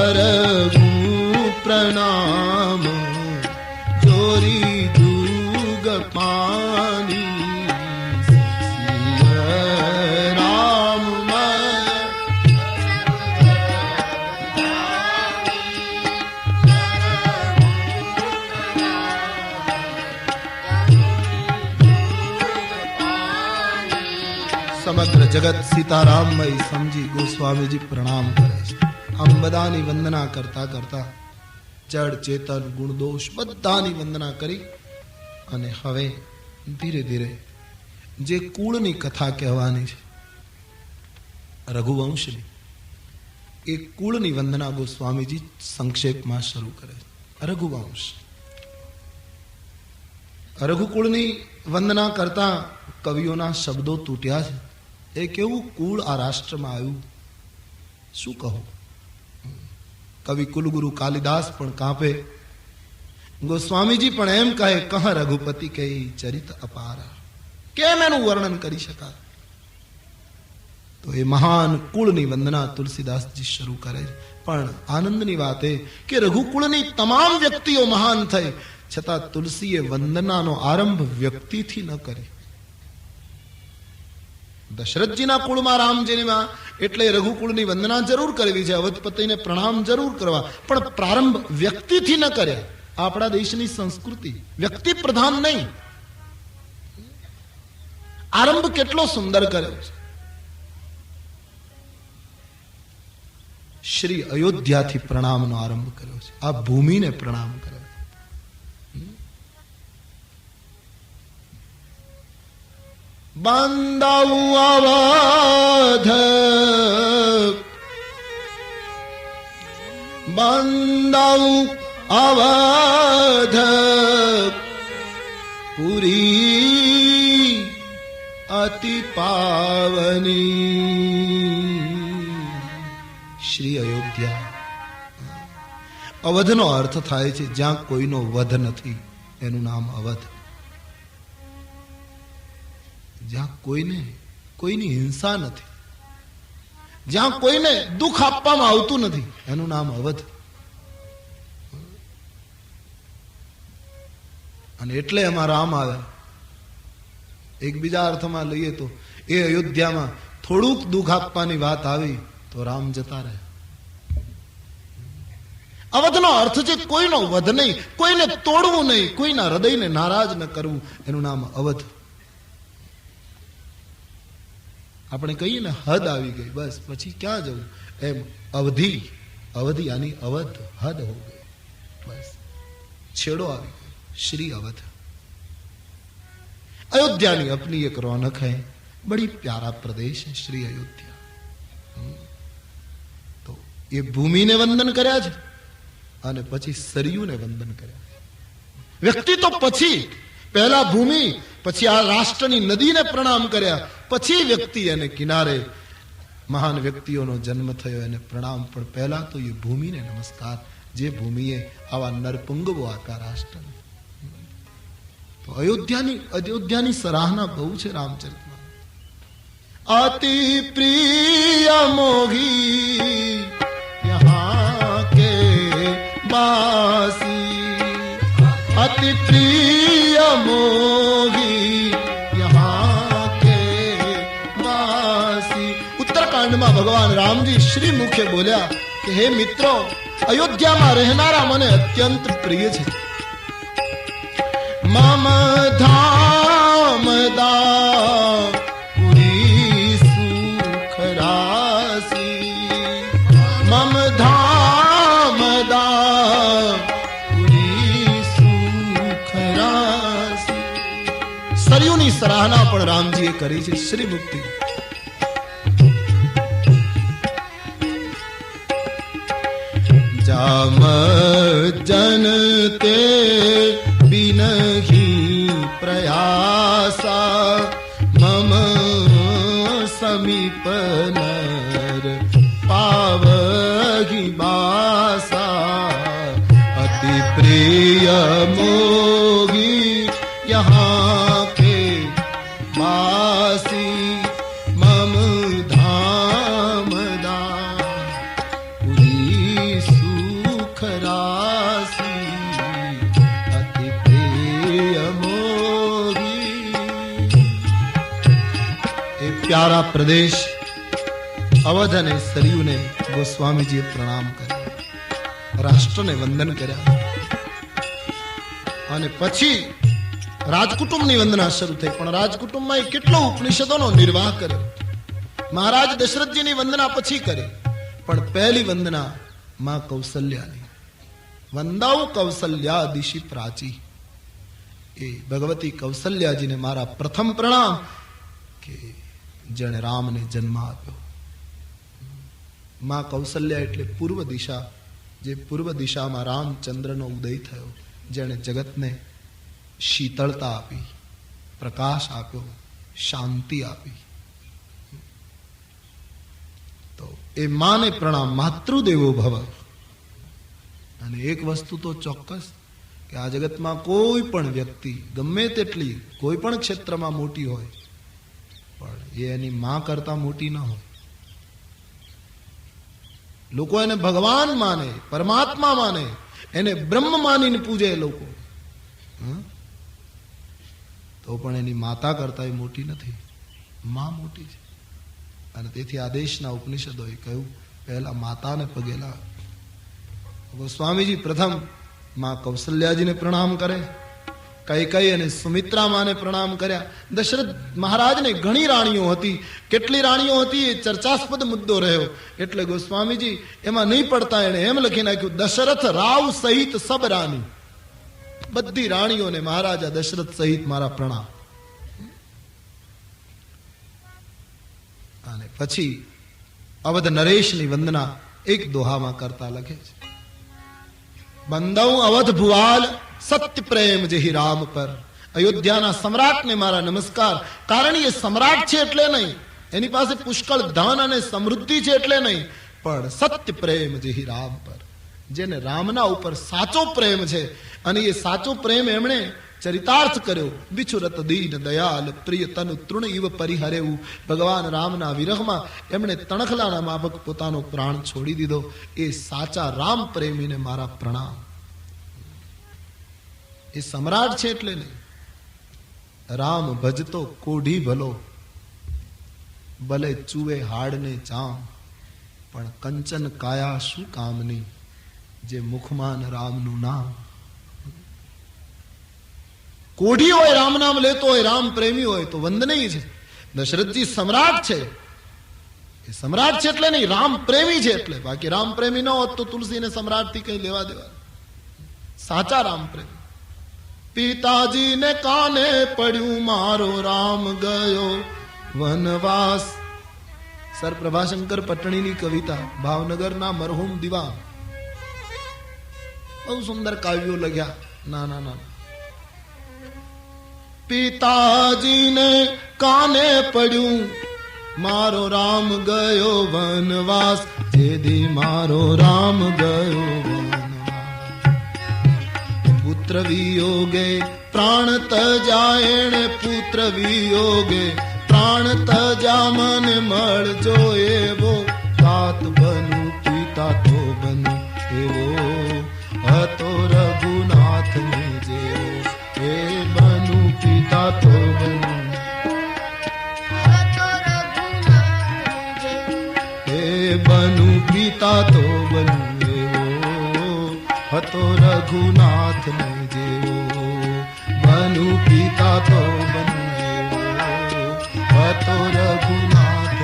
करऊं प्रणाम जोरी जुग पानी राम समग्र जगत सीताराममय समझी गोस्वामी जी प्रणाम करे છે આમ બધાની વંદના કરતા કરતા જડ ચેતન ગુણ દોષ બધાની વંદના કરી અને હવે ધીરે ધીરે જે કુળની કથા કહેવાની છે રઘુવંશની એ કુળની વંદના ગોસ્વામીજી સંક્ષેપમાં શરૂ કરે છે રઘુવંશ રઘુકુળની વંદના કરતા કવિઓના શબ્દો તૂટ્યા છે એ કેવું કુળ આ રાષ્ટ્રમાં આવ્યું શું કહું कवि कुलगुरु कालिदास पण कांपे गोस्वामी जी पण एम कहे कह रघुपति के चरित अपारा केम एनु वर्णन करी शका तो ये महान कुळनी वंदना तुलसीदास जी शुरू करे पण आनंदनी वात है कि रघुकुळनी तमाम व्यक्तिओ महान थई छता तुलसीए वंदनानो आरंभ व्यक्ति थी न करे दशरथजीना कुळमां रामजीनीमां એટલે રઘુકુળની વંદના જરૂર કરવી છે અવધપતિને પ્રણામ જરૂર કરવા પણ પ્રારંભ વ્યક્તિથી ન કર્યા આપણા દેશની સંસ્કૃતિ વ્યક્તિ પ્રધાન નહીં આરંભ કેટલો સુંદર કર્યો છે શ્રી અયોધ્યાથી પ્રણામનો આરંભ કર્યો છે આ ભૂમિને પ્રણામ કર્યો बांधव अवध बांधव अवध पुरी अति पावनी श्री अयोध्या अवधनो अर्थ थाय छे ज्यां कोईनो वध नथी एनुं नाम अवध જ્યાં કોઈની હિંસા નથી જ્યાં કોઈને દુઃખ આપવામાં આવતું નથી એનું નામ અવધ અને એટલે એમાં રામ આવે એક બીજા અર્થમાં લઈએ તો એ અયોધ્યામાં થોડુંક દુઃખ આપવાની વાત આવી તો રામ જતા રહે અવધનો અર્થ છે કોઈનો વધ નહીં કોઈને તોડવું નહીં કોઈના હૃદયને નારાજ ન કરવું એનું નામ અવધ આપણે કહીએ ને હદ આવી ગઈ બસ પછી ક્યાં જવું એમ અવધિ અવધિ यानी अवध हद हो गई बस छेड़ो आ गई श्री अवध अयोध्या की अपनी एक रौनक है बड़ी प्यारा प्रदेश है श्री अयोध्या तो ये भूमि ने वंदन कर्या छे अने पछी सरयू ने वंदन कर्या व्यक्ति तो पछी पहला भूमि पछी आ राष्ट्रनी नदी ने प्रणाम कर्या पछी व्यक्ति एने किनारे महान व्यक्तिओनो जन्म थयो एने प्रणाम पण पहला तो ये भूमि ने नमस्कार जे भूमिए आवा नरपुंगवो आप्या राष्ट्र तो अयोध्यानी सराहना बहु छे रामचरितमानस अति प्रिय मोही यहाँ के बासी अति प्रिय मोही उत्तरकांड में भगवान राम जी श्री मुखे बोलिया कि हे मित्रों अयोध्या में रहनारा मने अत्यंत प्रिय छे मम धाम दा पुरी सुख राशि मम धाम दा पुरी सुख राशि सरयूनी सराहना पण रामजीए करी छे श्री मुक्ति जाम जनते बिनहि प्रयासा मम समीप नर पावहि बासा अति प्रिय मोही यहाँ के वासी मम धाम दा पुरी प्यारा प्रदेश अवध ने सरयू ने गोस्वामीजी प्रणाम कर्या, राष्ट्र ने वंदन कर्या અને પછી રાજકુટુંબની વંદના શરૂ થઈ. પણ રાજકુટુંબમાં કેટલો ઉપનિષદોનો નિર્વાહ કર્યો. મહારાજ દશરથજીની વંદના પછી કરી, પણ પહેલી વંદના માં કૌશલ્યાની. વંદાઉ કૌશલ્યા દિશી પ્રાચી. એ ભગવતી કૌશલ્યાજીને મારા પ્રથમ પ્રણામ કે જેણે રામને જન્મ આપ્યો. માં કૌશલ્યા એટલે પૂર્વ દિશા, જે પૂર્વ દિશામાં રામચંદ્રનો ઉદય થયો, જેણે જગતને શીતળતા આપી, પ્રકાશ આપ્યો, શાંતિ આપી. તો એ માને પ્રણામ, માતૃદેવો ભવ. અને એક વસ્તુ તો ચોક્કસ કે આ જગતમાં કોઈ પણ વ્યક્તિ ગમે તેટલી કોઈ પણ ક્ષેત્રમાં મોટી હોય, પણ એ એની માં કરતા મોટી ન હોય. લોકો એને ભગવાન માને, પરમાત્મા માને, એને બ્રહ્મ માનીને પૂજે લોકો, તો પણ એની માતા કરતા એ મોટી નથી, માં મોટી છે. અને તેથી આ દેશના ઉપનિષદોએ કહ્યું પહેલા માતાને પગે લાગ. ગોસ્વામીજી પ્રથમ માં કૌશલ્યાજીને પ્રણામ કરે, કૈકેયી અને સુમિત્રા માને પ્રણામ કર્યા. દશરથ મહારાજને ઘણી રાણીઓ હતી, કેટલી રાણીઓ હતી એ ચર્ચાસ્પદ મુદ્દો રહ્યો, એટલે ગોસ્વામીજી એમાં નહીં પડતા એને એમ લખી નાખ્યું, દશરથ રાવ સહિત સબ રાની. બધી રાણીઓને મહારાજા દશરથ સહિત મારા પ્રણામ. અને પછી અવધ નરેશની વંદના એક દોહામાં કરતા લખે છે, બંદઉ અવધ ભુવાલ સત્ય પ્રેમ જેહી રામ પર. અયોધ્યાના સમ્રાટને મારા નમસ્કાર. કારણ એ સમ્રાટ છે એટલે નહીં, એની પાસે પુષ્કળ ધન અને સમૃદ્ધિ છે એટલે નહીં, પણ સત્ય પ્રેમ જેહી રામ પર, જેને રામના ઉપર સાચો પ્રેમ છે. અને એ સાચો પ્રેમ એમણે ચરિતાર્થ કર્યો. બિછુરત દીન દયાલ પ્રિય તનુ તૃણ ઇવ પરિહરેવું. ભગવાન રામના વિરહમાં એમણે તણખલાના માફક પોતાનો પ્રાણ છોડી દીધો. એ સાચા રામ પ્રેમીને મારા પ્રણામ. એ સમ્રાટ છે એટલે નહીં. રામ ભજતો કોઢી ભલો, ભલે ચૂવે હાડને ચામ, પણ કંચન કાયા શું કામની, જે મુખમાન રામનું નામ. કોઢી હોય, રામ નામ લેતો હોય, રામ પ્રેમી હોય તો વંદનીય છે. દશરથજી સમ્રાટ છે, એ સમ્રાટ છે એટલે નહીં, રામ પ્રેમી છે એટલે. બાકી રામ પ્રેમી ન હોત તો તુલસીને સમ્રાટથી કઈ લેવા દેવા. સાચા રામ પ્રેમી. પિતાજીને કાને પડ્યું મારો રામ ગયો વનવાસ. સર પ્રભાશંકર પટણીની કવિતા, ભાવનગરના મરહુમ દિવાન. બહુ સુંદર કાવ્યો લખ્યા. ના ના ના. પિતાજીને કાને પડ્યું મારો રામ ગયો વનવાસ, જેદી મારો રામ ગયો વનવાસ. પુત્ર વિયોગે પ્રાણ તજાયણે, પુત્ર વિયોગે પ્રાણ તજા. મને મળજો એવો તાત બનું, પિતા તો બનું એવો. હતો રઘુનાથ ને જેવો, એ બનું પિતા તો બનું. એ બનું પિતા તો બનું એવો. હતો રઘુનાથ ને જેવો, બનું પિતા તો બનું એવો. હતો રઘુનાથ.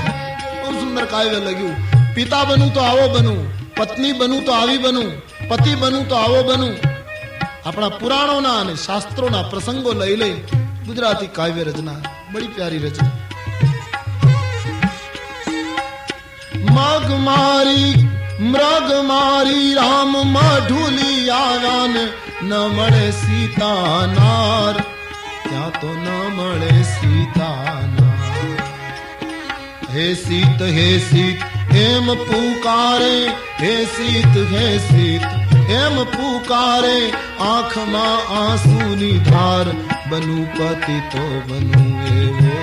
બહુ સુંદર કાવ્ય લખ્યું. પિતા બનું તો આવો બનું, પત્ની બનું તો આવી બનું, પતિ બનું તો આવો બનું. આપણા પુરાણોના અને શાસ્ત્રોના પ્રસંગો લઈ લઈ ગુજરાતી કાવ્ય રચના, બડી પ્યારી રચના. મગ મારી મૃગ મારી રામ મઢુલી આવ્યા ને, ન મળે સીતા નાર, ત્યાં તો ન મળે સીતા નાર. હે સીત હે સીત એમ પુકારે, હે સીત હે સીત એમ પુકારે. આંખમાં આંસુની ધાર, બનું પતિ તો બનું એવો.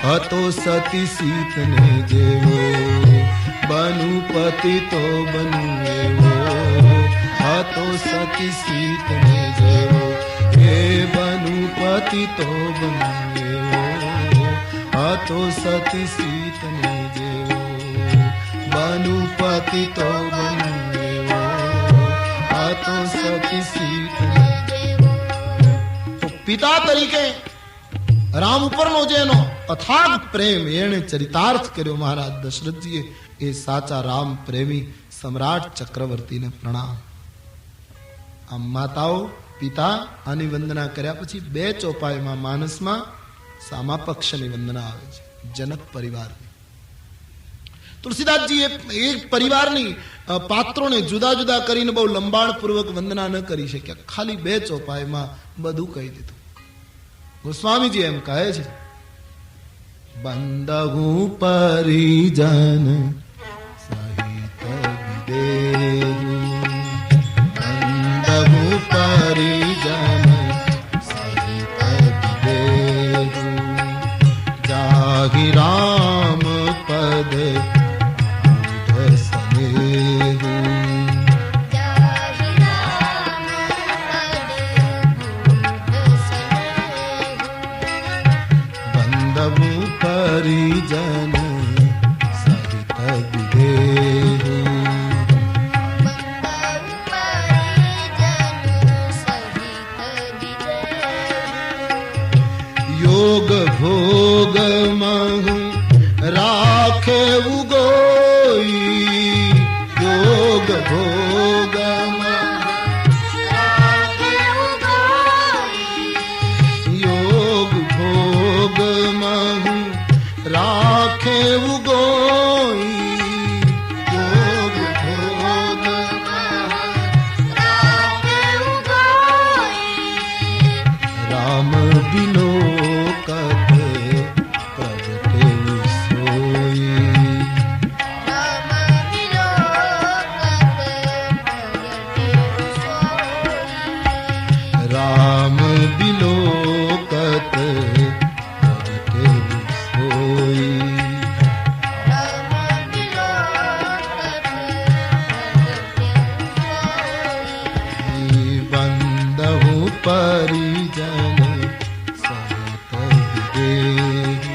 હતો સતી સીતને જેવો, બનું પતિ તો બનું એવો. હતો સતી સીતને જેવો, હે બનું પતિ તો બનું એવો. હતો સતી સીતને જેવો, બનુપતિ તો બનેવો, હતો સતી સીતને જેવો. તો પિતા તરીકે રામ ઉપરનો જે એનો અથાગ પ્રેમ એને ચરિતાર્થ કર્યો મહારાજ દશરથજીએ. એ સાચા રામ પ્રેમી સમ્રાટ ચક્રવર્તીને પ્રણામ. આમ માતાઓ પિતા આની વંદના કર્યા પછી બે ચોપાઈમાં માનસમાં સામા પક્ષની વંદના આવે છે, જનક પરિવારની. તુલસીદાસજી એક પરિવારની પાત્રોને જુદા જુદા કરીને બહુ લંબાણપૂર્વક વંદના ન કરી શક્યા, ખાલી બે ચોપાઈમાં બધું કહી દીધું. ગોસ્વામીજી એમ કહે છે, બંદહુ પરિજન સહિત વિદેહુ, બંદહુ પરિજન સહિત વિદેહુ, જાગી રામ પદ સ્નેહુ. પરિજન સહિત વિદેહુ, યોગ ભોગ મહુ રાખે ઉગોઈ, યોગ ભોગ યોગ ભોગ મહુ રાખે ઉગોઈ, યોગ ભોગ રામ બિનો કત પ્રગટે સોઈ, રામ બિનો કત પ્રગટે સોઈ. બંદહુ પરિજન સહિત વિદેહુ,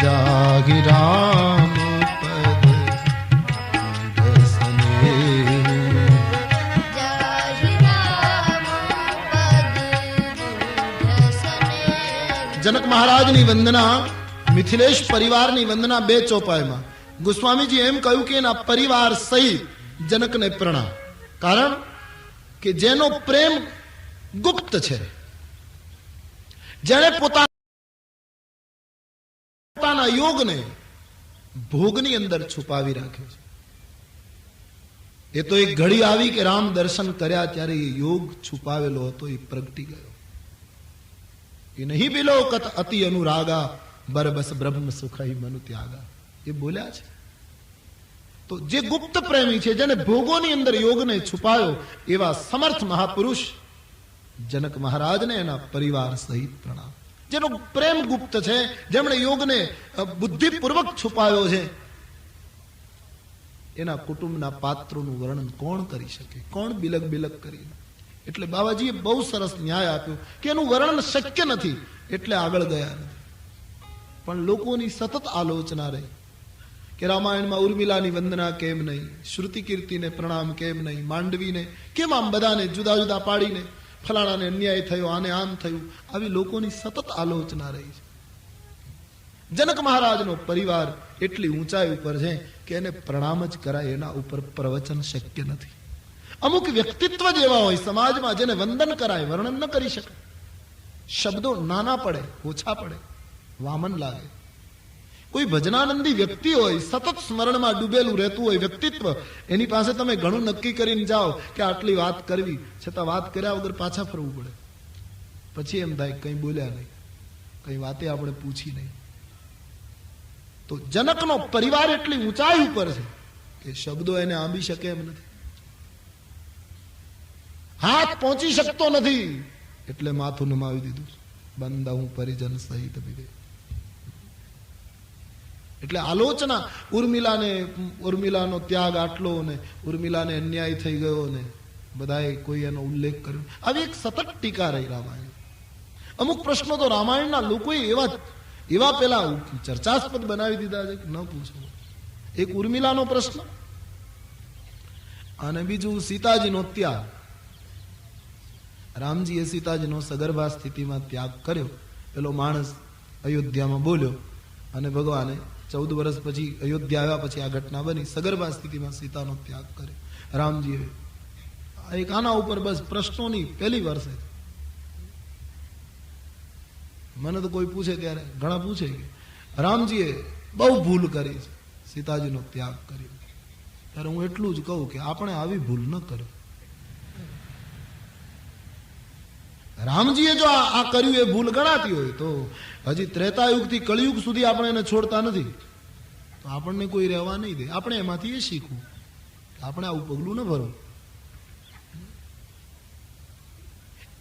જાગી રામ પદ સ્નેહુ. જનક મહારાજની વંદના, મિથિલેશ પરિવારની વંદના બે ચોપાઈમાં. ગોસ્વામીજી એમ કહ્યું કે એના પરિવાર સહિત જનકને પ્રણામ. કારણ કે જેનો પ્રેમ ગુપ્ત છે, જેને પોતાના યોગને ભોગની અંદર છુપાવી રાખ્યો છે. એ તો એક ઘડી આવી કે રામ દર્શન કર્યા ત્યારે એ યોગ છુપાવેલો હતો એ પ્રગટી ગયો. એ નહીં બિલોકત અતિ અનુરાગા, બરબસ બ્રહ્મ સુખઈ મનુ ત્યાગા, એ બોલ્યા છે. તો જે ગુપ્ત પ્રેમી છે, જેને ભોગોની અંદર યોગને છુપાયો, એવા સમર્થ મહાપુરુષ જનક મહારાજને એના પરિવાર સહિત પ્રણામ. જેનો પ્રેમ ગુપ્ત છે, જેમણે યોગને બુદ્ધિપૂર્વક છુપાયો છે, એના કુટુંબના પાત્રોનું વર્ણન કોણ કરી શકે? કોણ બિલક બિલક કરી? એટલે બાબાજીએ બહુ સરસ ન્યાય આપ્યો કે એનું વર્ણન શક્ય નથી, એટલે આગળ ગયા નથી. પણ લોકોની સતત આલોચના રહી કે રામાયણમાં ઉર્મિલાની વંદના કેમ નહીં, શ્રુતિ કીર્તિને પ્રણામ કેમ નહીં, માંડવીને કેમ આમ બધાને જુદા જુદા પાડીને ફલાણાને અન્યાય થયો, આને આમ થયું, આવી લોકોની સતત આલોચના રહી છે. જનક મહારાજનો પરિવાર એટલી ઊંચાઈ ઉપર છે કે એને પ્રણામ જ કરાય, એના ઉપર પ્રવચન શક્ય નથી. અમુક વ્યક્તિત્વ જેવા હોય સમાજમાં જેને વંદન કરાય, વર્ણન ન કરી શકે. શબ્દો નાના પડે, ઓછા પડે, વામન લાગે. કોઈ ભજનાનંદી વ્યક્તિ હોય, સતત સ્મરણમાં ડૂબેલું રહેતું હોય વ્યક્તિત્વ, એની પાસે તમે ઘણું નક્કી કરીને જાઓ કે આટલી વાત કરવી, છતાં વાત કર્યા વગર પાછા ફરવું પડે. પછી એમ થાય કઈ બોલ્યા નહીં, કઈ વાતે આપણે પૂછી નહીં. તો જનકનો પરિવાર એટલી ઊંચાઈ ઉપર છે કે શબ્દો એને આંબી શકે એમ નથી, હાથ પહોંચી શકતો નથી, એટલે માથું નમાવી દીધું. બંદહુ પરિજન સહિત વિદેહુ. એટલે આલોચના, ઉર્મિલાનો ત્યાગ આટલો, ને ઉર્મિલાને અન્યાય થઈ ગયો, ને બધાએ કોઈ એનો ઉલ્લેખ કર્યો. આવી એક સતત ટીકા રહી રામાયણ. અમુક પ્રશ્નો તો રામાયણના લોકોએ એવા પેલા ચર્ચાસ્પદ બનાવી દીધા છે કે ન પૂછો. એક ઉર્મિલાનો પ્રશ્ન અને બીજું સીતાજીનો ત્યાગ. રામજીએ સીતાજીનો સગર્ભા સ્થિતિમાં ત્યાગ કર્યો. પેલો માણસ અયોધ્યામાં બોલ્યો અને ભગવાને 14 વર્ષ પછી અયોધ્યા આવ્યા પછી આ ઘટના બની. સગર્ભા સ્થિતિમાં સીતાનો ત્યાગ કર્યો રામજીએ. એક આના ઉપર બસ પ્રશ્નોની પહેલી વર્ષે મને તો કોઈ પૂછે ત્યારે ઘણા પૂછે કે રામજીએ બહુ ભૂલ કરી છે, સીતાજીનો ત્યાગ કર્યો. ત્યારે હું એટલું જ કહું કે આપણે આવી ભૂલ ન કરો. રામજીએ જો આ કર્યું એ ભૂલ ગણાતી હોય તો હજી ત્રેતાયુગ થી કળિયુગ સુધી આપણે એને છોડતા નથી, તો આપણને કોઈ રહેવા નહીં દે. આપણે એમાંથી એ શીખવું કે આપણે આવું પગલું ન ભરવું.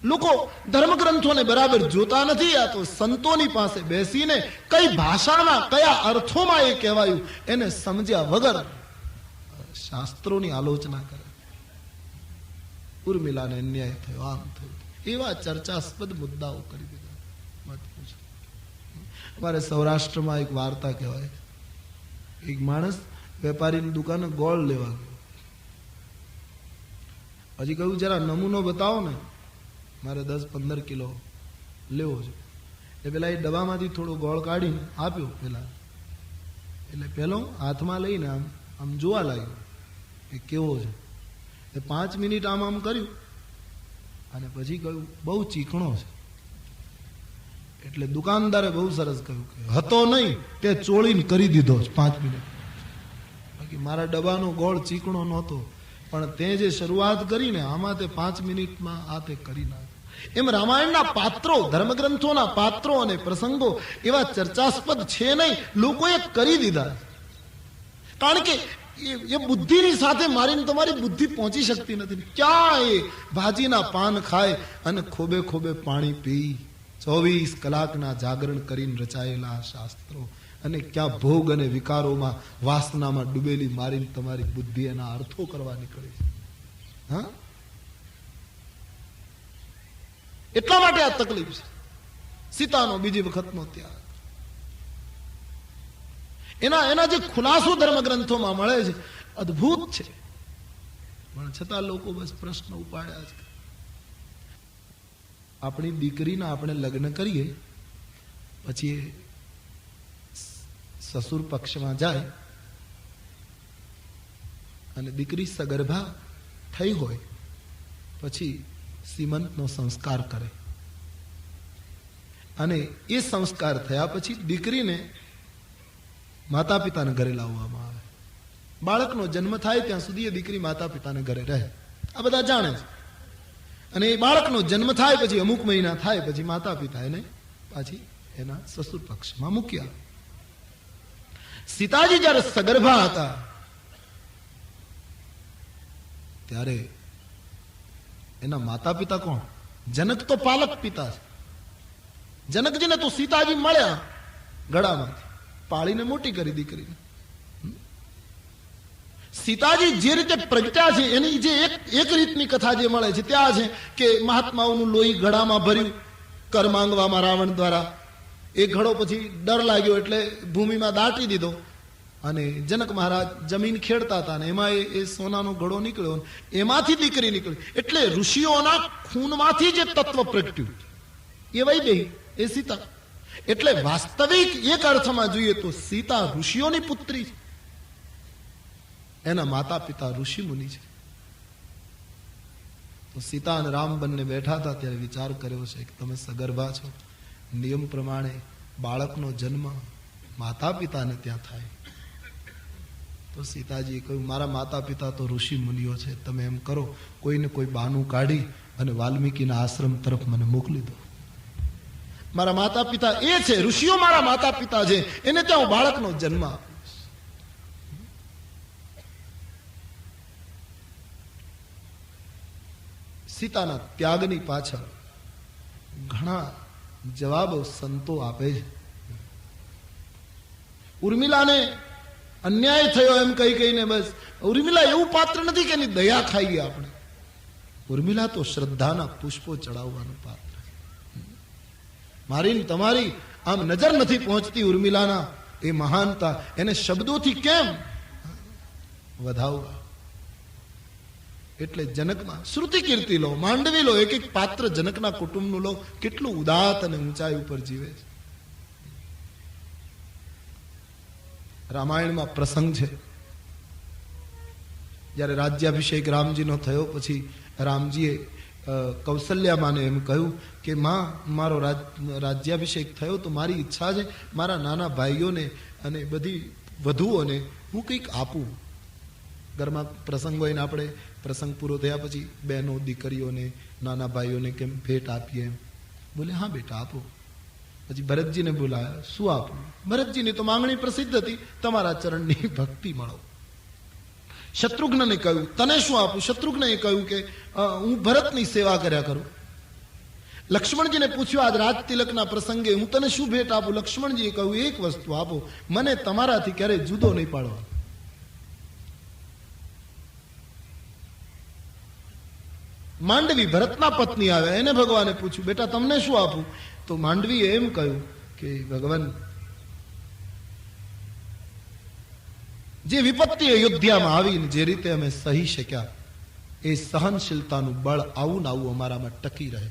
લોકો ધર્મગ્રંથોને બરાબર જોતા નથી. આ તો સંતોની પાસે બેસીને કઈ ભાષામાં કયા અર્થોમાં એ કહેવાયું એને સમજ્યા વગર શાસ્ત્રોની આલોચના કરે. ઉર્મિલાને અન્યાય થયો, આમ થયું, એવા ચર્ચાસ્પદ મુદ્દાઓ કરી દીધા. અમારે સૌરાષ્ટ્રમાં એક વાર્તા કહેવાય. એક માણસ વેપારીની દુકાને ગોળ લેવા ગયો. હજી કહ્યું જરા નમૂનો બતાવો ને, મારે 10-15 કિલો લેવો છે. એટલે પેલા એ ડબ્બામાંથી થોડો ગોળ કાઢીને આપ્યો પેલા. એટલે પેલો હાથમાં લઈને આમ જોવા લાગ્યો કે કેવો છે. એ 5 મિનિટ આમ કર્યું અને પછી કહ્યું બહુ ચીકણો છે. એટલે દુકાનદારે બહુ સરસ કહ્યું કે હતો નહીં તે ચોળીને કરી દીધો 5 મિનિટ. બાકી મારા ડબ્બાનો ગોળ ચીકણો નહોતો, પણ તે જે શરૂઆત કરીને આમાં તે 5 મિનિટમાં આ તે કરી નાખ્યું. એમ રામાયણના પાત્રો, ધર્મગ્રંથોના પાત્રો અને પ્રસંગો એવા ચર્ચાસ્પદ છે નહીં, લોકોએ કરી દીધા. કારણ કે એ બુદ્ધિની સાથે મારીને તમારી બુદ્ધિ પહોંચી શકતી નથી. ક્યાં એ ભાજીના પાન ખાય અને ખોબે ખોબે પાણી પી 24 કલાકના જાગરણ કરીને રચાયેલા શાસ્ત્રો, અને ક્યાં ભોગ અને વિકારોમાં વાસનામાં ડૂબેલી મારીને તમારી બુદ્ધિ એના અર્થો કરવા નીકળી છે. હા, એટલા માટે આ તકલીફ છે. સીતાનો બીજી વખતનો ત્યાગ, એના જે ખુલાસો ધર્મગ્રંથોમાં મળે છે અદ્ભુત છે. પણ છતાં લોકો બસ પ્રશ્ન ઉપાડ્યા છે. આપણી દીકરીના આપણે લગ્ન કરીએ પછી સસુર પક્ષમાં જાય અને દીકરી સગર્ભા થઈ હોય પછી સીમંતનો સંસ્કાર કરે, અને એ સંસ્કાર થયા પછી દીકરીને માતા પિતાને ઘરે લાવવામાં આવે. બાળકનો જન્મ થાય ત્યાં સુધી એ દીકરી માતા પિતાને ઘરે રહે, આ બધા જાણે છે. અને એ બાળકનો જન્મ થાય પછી અમુક મહિના થાય પછી માતા પિતા એને પાછી એના સસુર પક્ષમાં મૂક્યા. સીતાજી જયારે સગર્ભા હતા ત્યારે એના માતા પિતા કોણ? જનક તો પાલક પિતા છે. જનકજીને તો સીતાજી મળ્યા ગળામાંથી, પાળીને મોટી કરી દીકરીને. સીતાજી જે રીતે પ્રગટ્યા છે એની જે એક રીતની કથા જે મળે છે ત્યાં છે કે મહાત્માઓનું લોહી ઘડામાં ભર્યું કર માંગવામાં રાવણ દ્વારા. એ ઘડો પછી ડર લાગ્યો એટલે ભૂમિમાં દાટી દીધો, અને જનક મહારાજ જમીન ખેડતા હતા ને એમાં એ સોનાનો ઘડો નીકળ્યો, એમાંથી દીકરી નીકળી. એટલે ઋષિઓના ખૂનમાંથી જે તત્વ પ્રગટ્યું એ વૈદેહી, એ સીતા. એટલે વાસ્તવિક એક અર્થમાં જોઈએ તો સીતા ઋષિઓની પુત્રી છે, એના માતા પિતા ઋષિ મુનિ છે. તો સીતા અને રામ બંને બેઠા હતા ત્યારે વિચાર કર્યો છે કે તમે સગર્ભા છો, નિયમ પ્રમાણે બાળકનો જન્મ માતા પિતાને ત્યાં થાય. તો સીતાજીએ કહ્યું મારા માતા પિતા તો ઋષિ મુનિઓ છે, તમે એમ કરો કોઈને કોઈ બહાનું કાઢી અને વાલ્મીકીના આશ્રમ તરફ મને મોકલી દો. મારા માતા પિતા એ છે, ઋષિઓ મારા માતા પિતા છે, એને ત્યાં હું બાળકનો જન્મ આપીશ. સીતાના ત્યાગની પાછળ ઘણા જવાબો સંતો આપે છે. ઉર્મિલાને અન્યાય થયો એમ કહીને બસ ઉર્મિલા એવું પાત્ર નથી કે એની દયા ખાઈ ગયા આપણે. ઉર્મિલા તો શ્રદ્ધાના પુષ્પો ચડાવવાનું પાત્ર. મારી તમારી આમ નજર નથી પહોંચતી ઉર્મિલાના એ મહાનતા, એને શબ્દોથી કેમ વધાવવા. એટલે જનકમાં શ્રુતિ કીર્તિ લો, માંડવી લો, એક એક પાત્ર જનકના કુટુંબનું લો, કેટલું ઉદાત અને ઊંચાઈ ઉપર જીવે છે. રામાયણમાં પ્રસંગ છે, જ્યારે રાજ્યાભિષેક રામજીનો થયો પછી રામજીએ કૌશલ્યામાને એમ કહ્યું કે માં, મારો રાજ્યાભિષેક થયો તો મારી ઈચ્છા છે મારા નાના ભાઈઓને અને બધી વધુઓને હું કંઈક આપું. ઘરમાં પ્રસંગ હોય ને આપણે પ્રસંગ પૂરો થયા પછી બહેનો દીકરીઓને નાના ભાઈઓને કેમ ભેટ આપીએ એમ. બોલે હા બેટા આપો. પછી ભરતજીને બોલાયા, શું આપું? ભરતજીની તો માંગણી પ્રસિદ્ધ હતી, તમારા ચરણની ભક્તિ મળો. શત્રુઘ્નને કહ્યું તને શું આપું? શત્રુઘ્નએ કહ્યું કે હું ભરતની સેવા કર્યા કરું. લક્ષ્મણજીને પૂછ્યું આજ રાજ તિલકના પ્રસંગે હું તને શું ભેટ આપું? લક્ષ્મણજીએ કહ્યું એક વસ્તુ આપો, મને તમારાથી ક્યારેય જુદો નહીં પાડવા. માંડવી ભરતના પત્ની આવ્યા, એને ભગવાને પૂછ્યું બેટા તમને શું આપું? તો માંડવીએ એમ કહ્યું કે ભગવાન, જે વિપત્તિ અયોધ્યામાં આવીને જે રીતે અમે સહી શક્યા, એ સહનશીલતાનું બળ આવું ને આવું અમારામાં ટકી રહે,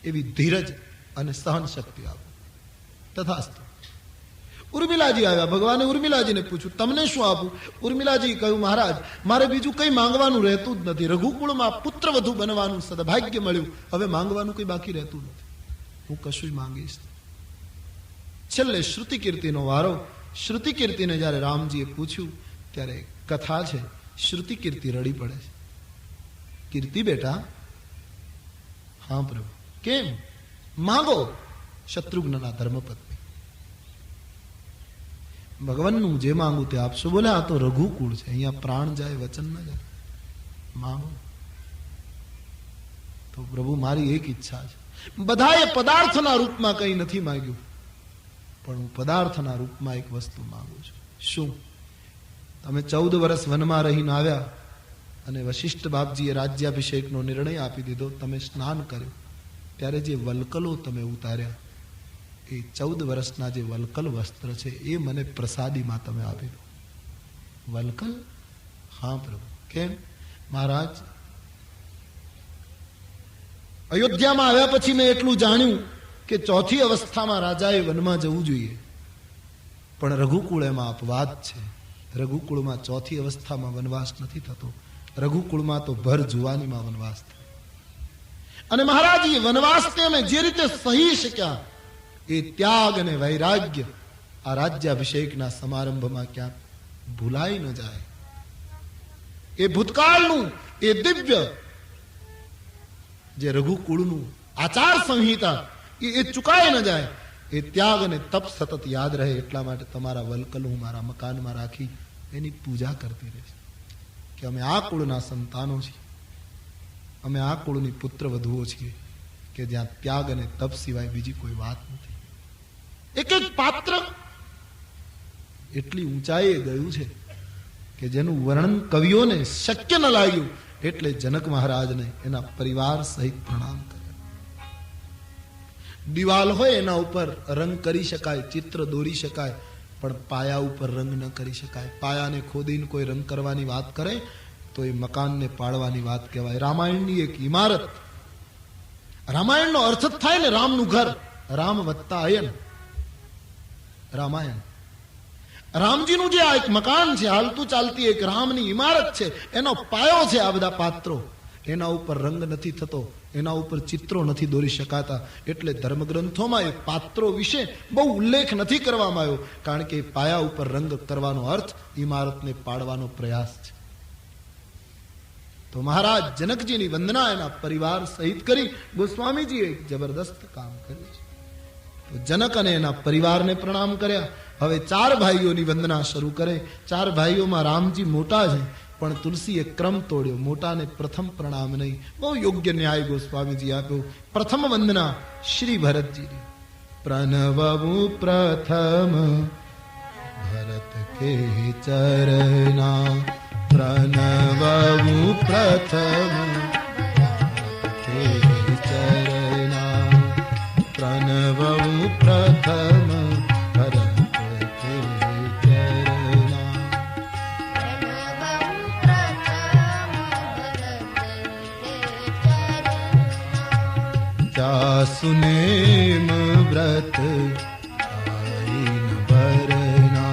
એવી ધીરજ અને સહન શક્તિ આપો. તથાસ્તુ. ઉર્મિલાજી આવ્યા, ભગવાને ઉર્મિલાજીને પૂછ્યું તમને શું આપું? ઉર્મિલાજી કહ્યું મહારાજ, મારે બીજું કંઈ માંગવાનું રહેતું જ નથી. રઘુકુળમાં પુત્રવધુ બનવાનું સદભાગ્ય મળ્યું, હવે માંગવાનું કંઈ બાકી રહેતું નથી, હું કશું માંગીશ. છેલ્લે શ્રુતિ કીર્તિનો વારો. શ્રુતિ કીર્તિને જ્યારે રામજીએ પૂછ્યું ત્યારે કથા છે, શ્રુતિ કીર્તિ રડી પડે છે. કીર્તિ બેટા. હા પ્રભુ. કેમ? માંગો. શત્રુઘ્નના ધર્મપત્ની. ભગવાનનું જે માંગુ તે આપશો. બોલે આ તો રઘુકુળ છે, અહીંયા પ્રાણ જાય વચન ન જાય. માંગો. તો પ્રભુ મારી એક ઈચ્છા છે, બધાએ પદાર્થના રૂપમાં કંઈ નથી માંગ્યું, પણ હું પદાર્થના રૂપમાં એક વસ્તુ માંગુ છું. શું? તમે 14 વર્ષ વનમાં રહીને આવ્યા અને વશિષ્ઠ બાપજીએ રાજ્યાભિષેકનો નિર્ણય આપી દીધો, તમે સ્નાન કર્યું, ત્યારે જે વલકલો તમે ઉતાર્યા, એ 14 વર્ષના જે વલકલ વસ્ત્ર છે એ મને પ્રસાદીમાં તમે આપી દો. વલકલ? હા પ્રભુ. કેમ? મહારાજ, અયોધ્યામાં આવ્યા પછી મેં એટલું જાણ્યું કે ચોથી અવસ્થામાં રાજાએ વનમાં જવું જોઈએ, પણ રઘુકુળ એમાં અપવાદ છે. રઘુકુળમાં ચોથી અવસ્થામાં વનવાસ નથી થતો, રઘુકુળમાં તો ભર જુવાનીમાં વનવાસ થાય. અને મહારાજ એ વનવાસને અમે જે રીતે સહી શક્યા, એ ત્યાગ અને વૈરાગ્ય આ રાજ્યાભિષેકના સમારંભમાં ક્યાંક ભૂલાઈ ન જાય. એ ભૂતકાળનું એ દિવ્ય જે રઘુકુળનું આચાર સંહિતા એ ચુકાય ન જાય, એ ત્યાગ અને તપ સતત યાદ રહે. એટલા માટે તમારા વલકલ હું મારા મકાનમાં રાખી એની પૂજા કરતી રહીશ કે અમે આ કુળના સંતાનો છીએ, અમે આ કુળની પુત્ર વધુઓ છીએ કે જ્યાં ત્યાગ અને તપ સિવાય બીજી કોઈ વાત નથી. એક એક પાત્ર એટલી ઊંચાઈએ ગયું છે કે જેનું વર્ણન કવિઓને શક્ય ન લાગ્યું. એટલે જનક મહારાજને એના પરિવાર સહિત પ્રણામ કર્યા. દિવાલ હોય એના ઉપર રંગ કરી શકાય, ચિત્ર દોરી શકાય, પણ પાયા ઉપર રંગ ન કરી શકાય. પાયાને ખોદીને કોઈ રંગ કરવાની વાત કરે તો એ મકાનને પાડવાની વાત કહેવાય. રામાયણની એક ઇમારત, રામાયણનો અર્થ જ થાય ને રામનું ઘર. રામ વત્તા અયન રામાયણ. રામજીનું જે આ એક મકાન છે, હાલતું ચાલતી એક રામની ઇમારત છે, એનો પાયો છે આ બધા પાત્રો. એના ઉપર રંગ નથી થતો, એના ઉપર ચિત્રો નથી દોરી શકાતા. એટલે ધર્મગ્રંથોમાં એ પાત્રો વિશે બહુ ઉલ્લેખ નથી કરવામાં આવ્યો, કારણ કે પાયા ઉપર રંગ કરવાનો અર્થ ઇમારતને પાડવાનો પ્રયાસ છે. તો મહારાજ જનકજીની વંદના એના પરિવાર સહિત કરી ગોસ્વામીજીએ એક જબરદસ્ત કામ કર્યું છે. તો જનક અને એના પરિવારને પ્રણામ કર્યા. હવે 4 ભાઈઓની વંદના શરૂ કરે. 4 ભાઈઓમાં રામજી મોટા છે, પણ તુલસીએ ક્રમ તોડ્યો. મોટાને પ્રથમ પ્રણામ નહીં. બહુ યોગ્ય ન્યાય ગોસ્વામીજી આપ્યો. પ્રથમ વંદના શ્રી ભરતજીની. પ્રણવવું પ્રથમ ભરત કે ચરણા, प्रणवऊ प्रथम चरणा प्रणवऊ प्रथम भरत के चरणा जासुनेम व्रत आईन भरना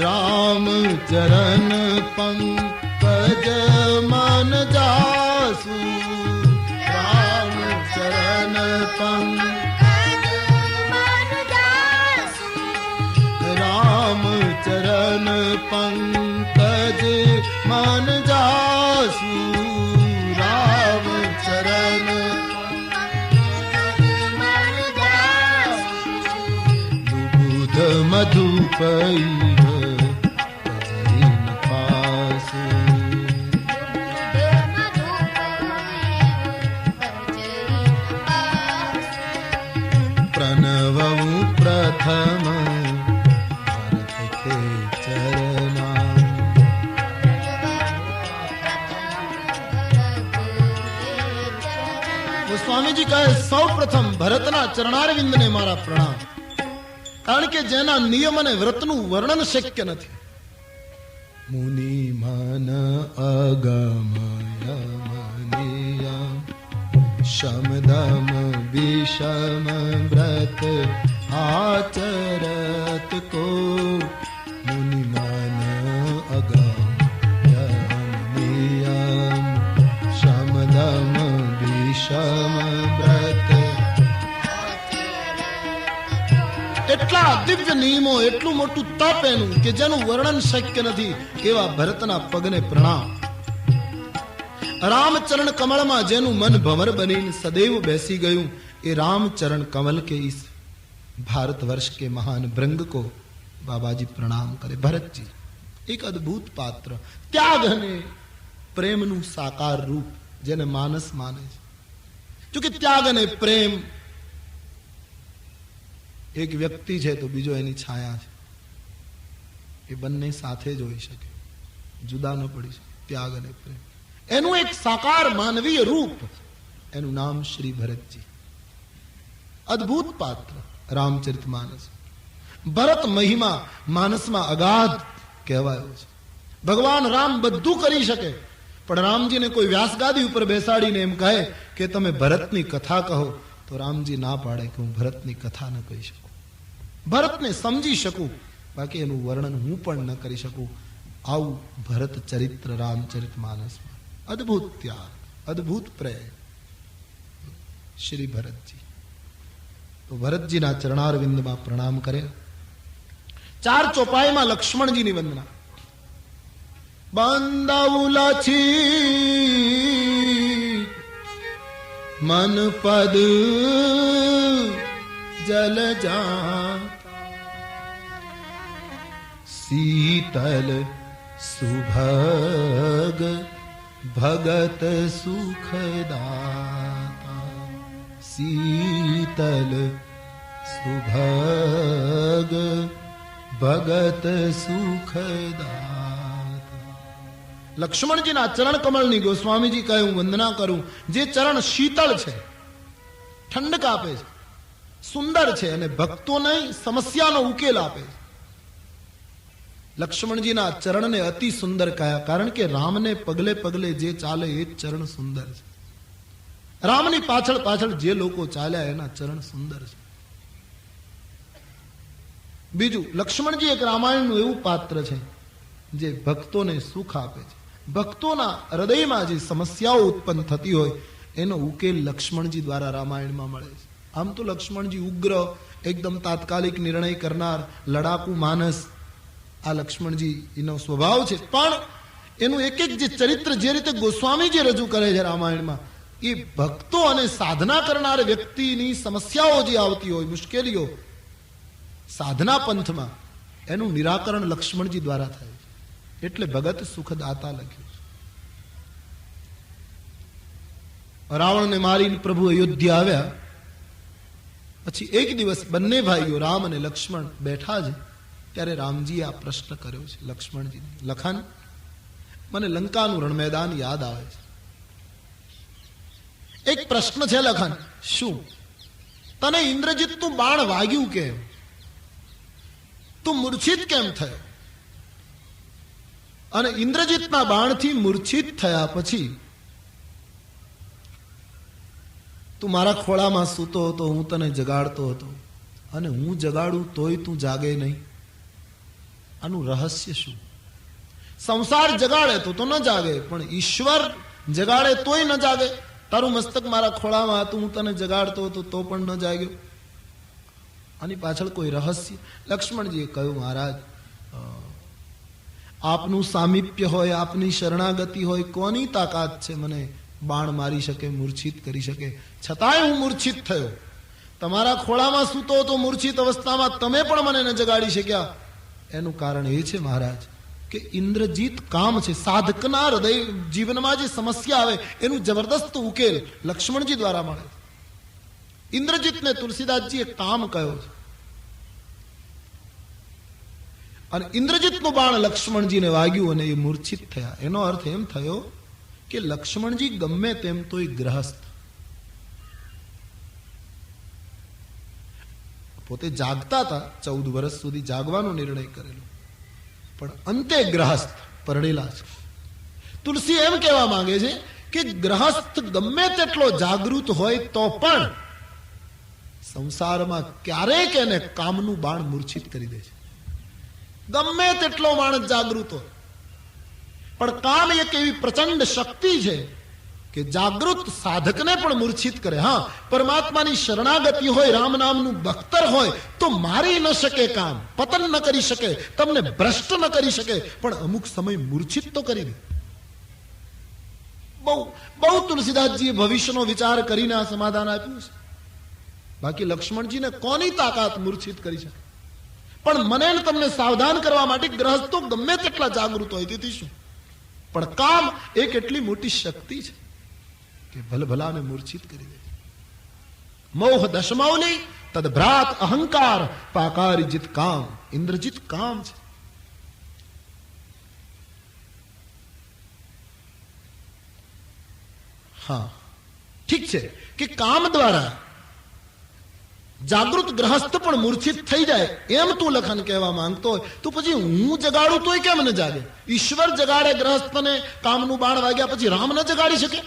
राम चरण पंकज मन जासु राम चरण पंकज मन जासु राम चरण पंकज मन जासु राम चरण मन जासु दुबुध मधुपई प्रणवऊ प्रथम भरत के चरणा वो स्वामी जी कहे सौ प्रथम भरतना चरणारविंद ने मारा प्रणाम कारण के जेना नियम અને વ્રતનું વર્ણન શક્ય નથી મુનિ મન અગમય મનિય शमदम विषम व्रत आचरत को मुनि मन अगम शमदम विषम व्रत એટલા દિવ્ય નિયમો એટલું મોટું તપ એનું કે જેનું વર્ણન શક્ય નથી એવા ભરતના પગને પ્રણામ रामचरण कमल में जेनु मन भंवर बनी सदैव बैसी गयु ये रामचरण कमल के इस भारतवर्ष के महान भृंग को बाबा जी प्रणाम करे भरत जी एक अद्भुत पात्र त्याग ने प्रेम नु साकार रूप जेने मानस माने क्योंकि त्याग ने प्रेम एक व्यक्ति है तो बीजो एनी छाया है ये बन्ने साथे ज होई शके जुदा न पड़ी शके त्याग ने प्रेम एनु एक साकार मानवीय रूप एनु नाम श्री भरत जी अद्भुत पात्र रामचरितमानस भरत महिमा मानस में अगाध कहवायो छे भगवान राम बधु करी शके पण रामजी ने कोई व्यासगादी ऊपर बेसाडीने एम कहे के तमे भरतनी कथा कहो तो रामजी ना पाड़े कि हूँ भरतनी कथा न कही शकूं भरत ने समझी शकूं बाकी एनु वर्णन हूँ पण न करी शकूं आउ भरत चरित्र रामचरितमानस में अद्भुत त्याग अद्भुत प्रेम श्री भरत जी तो भरत जी ना चरणारविंद में प्रणाम करे चार चौपाई में लक्ष्मण जी वंदना बंदाउलाछी मन पद जल जा शीतल सुभग भगत सुखदाता शीतल सुभग भगत सुखदाता लक्ष्मण जी ना चरण कमल नी गोस्वामी जी कहे वंदना करूं जे चरण शीतल छे ठंडक आपे छे सुंदर छे अने भक्तों ने समस्या नो उकेल आपे छे लक्ष्मण जी ना चरण ने अति सुंदर कहा कारण के राम ने पगले पगले जे चाले ए चरण सुंदर है राम नी पाछळ पाछळ जे लोको चाल्या एना चरण सुंदर है बीजू लक्ष्मण जी एक रामायण नु एवं पात्र है जे भक्तों ने सुख आपे छे भक्तों ना हृदय में जे समस्याओं उत्पन्न थती होय एनो उकेल लक्ष्मण जी द्वारा रामायण में मळे छे आम तो लक्ष्मण जी उग्र एकदम तात्कालिक निर्णय करनार लड़ाकू मानस आ लक्ष्मण जी इनो स्वभाव है पण एनु एक एक जे चरित्र जे रीते गोस्वामी जी रजू करे छे रामायण में ये भक्तों अने साधना करनार व्यक्ति नी समस्याओं जे आवती होय मुश्केलीओ साधना पंथ में एनु निराकरण लक्ष्मण जी द्वारा थाय एटले भगत सुखदाता लख्युं रावण ने मारीने प्रभु अयोध्या आव्या પછી એક દિવસ બંને ભાઈઓ રામ અને લક્ષ્મણ બેઠા છે ત્યારે રામજીએ આ પ્રશ્ન કર્યો છે લક્ષ્મણજીને, લખન મને લંકાનું રણમેદાન યાદ આવે છે. એક પ્રશ્ન છે લખન, શું તને ઇન્દ્રજીતનું બાણ વાગ્યું કેમ? તું મૂર્છિત કેમ થયો? અને ઇન્દ્રજીતના બાણથી મૂર્છિત થયા પછી તું મારા ખોળામાં સૂતો હતો, હું તને જગાડતો હતો, અને હું જગાડું તોય તું જાગે નહીં. આનું રહસ્ય શું? સંસાર જગાડે તો ન જાગે, પણ ઈશ્વર જગાડે તોય ન જાગે. તારું મસ્તક મારા ખોળામાં હતું, હું તને જગાડતો હતો તો પણ ન જાગ્યો. આની પાછળ કોઈ રહસ્ય? લક્ષ્મણજીએ કહ્યું, મહારાજ આપનું સામીપ્ય હોય, આપની શરણાગતિ હોય, કોની તાકાત છે મને બાણ મારી શકે, મૂર્છિત કરી શકે? છતાંય હું મૂર્છિત થયો. તમારા ખોળામાં સૂતો હતો મૂર્છિત અવસ્થામાં, તમે પણ મને ન જગાડી શક્યા. એનું કારણ એ છે મહારાજ કે ઇન્દ્રજીત કામ છે. સાધકના હૃદય જીવનમાં જે સમસ્યા આવે એનું જબરદસ્ત ઉકેલ લક્ષ્મણજી દ્વારા મળે. ઇન્દ્રજીતને તુલસીદાસજીએ કામ કહ્યો છે, અને ઇન્દ્રજીતનું બાણ લક્ષ્મણજીને વાગ્યું અને એ મૂર્છિત થયા. એનો અર્થ એમ થયો કે લક્ષ્મણજી ગમે તેમ તો એ ગ્રહસ્થ, પોતે જાગતા હતા, 14 વર્ષ સુધી જાગવાનો નિર્ણય કરેલો, પણ અંતે ગ્રહસ્થ પરણેલા છે. તુલસી એમ કહેવા માંગે છે કે ગ્રહસ્થ ગમે તેટલો જાગૃત હોય તો પણ સંસારમાં ક્યારેક એને કામનું બાણ મૂર્છિત કરી દે છે. ગમે તેટલો માણસ જાગૃત હોય, પણ કામ એક એવી પ્રચંડ શક્તિ છે કે જાગૃત સાધકને પણ મૂર્છિત કરે. હા, પરમાત્માની શરણાગતિ હોય, રામ નામનું બખ્તર હોય તો મારી ન શકે કામ, પતન ન કરી શકે, તમને ભ્રષ્ટ ન કરી શકે, પણ અમુક સમય મૂર્છિત તો કરી દે. બહુ તુલસીદાસજીએ ભવિષ્યનો વિચાર કરીને આ સમાધાન આપ્યું છે. બાકી લક્ષ્મણજીને કોની તાકાત મૂર્છિત કરી શકે? પણ મને તમને સાવધાન કરવા માટે ગ્રહસ્થો ગમે તેટલા જાગૃત હોય તેથી શું, પણ કામ એક એટલી મોટી શક્તિ છે કે ભલભલાને મૂર્છિત કરી દે. મોહ દશમૌલી તદભ્રાત અહંકાર પાકારિજિત કામ. ઇન્દ્રજીત કામ છે. હા, ઠીક છે કે કામ દ્વારા જાગૃત ગ્રહસ્થ પણ મૂર્છિત થઈ જાય એમ તું લખન કહેવા માંગતો હોય તો પછી હું જગાડું તોય કેમ ન જાગે? ઈશ્વર જગાડે ગ્રહસ્થને, કામનું બાણ વાગ્યા પછી રામ ન જગાડી શકે?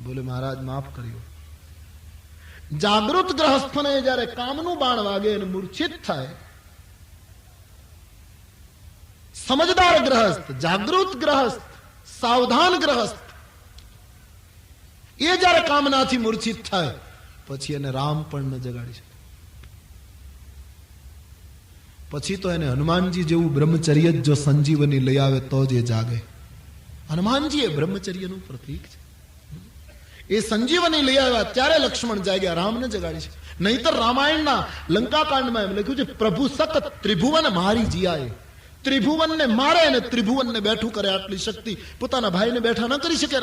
બોલે મહારાજ માફ કર્યો. જાગૃત ગ્રહસ્થને જયારે કામનું બાણ વાગે અને મૂર્છિત થાય, સમજદાર ગ્રહસ્થ, જાગૃત ગ્રહસ્થ, સાવધાન ગ્રહસ્થ, એ જયારે કામનાથી મૂર્છિત થાય પછી એને રામ પણ ન જગાડી શકે. પછી તો એને હનુમાનજી જેવું બ્રહ્મચર્ય જો સંજીવની લઈ આવે તો જ એ જાગે. હનુમાનજી એ બ્રહ્મચર્યનું પ્રતીક છે. એ સંજીવની લઈ આવ્યા ત્યારે લક્ષ્મણ જાગ્યા, રામ ન જગાડી શકે. નહીતર રામાયણના લંકાકાંડમાં એમ લખ્યું છે, પ્રભુ સત ત્રિભુવન મારી જીયાએ. ત્રિભુવનને મારે અને ત્રિભુવનને બેઠું કરે આટલી શક્તિ પોતાના ભાઈને બેઠા ન કરી શકે.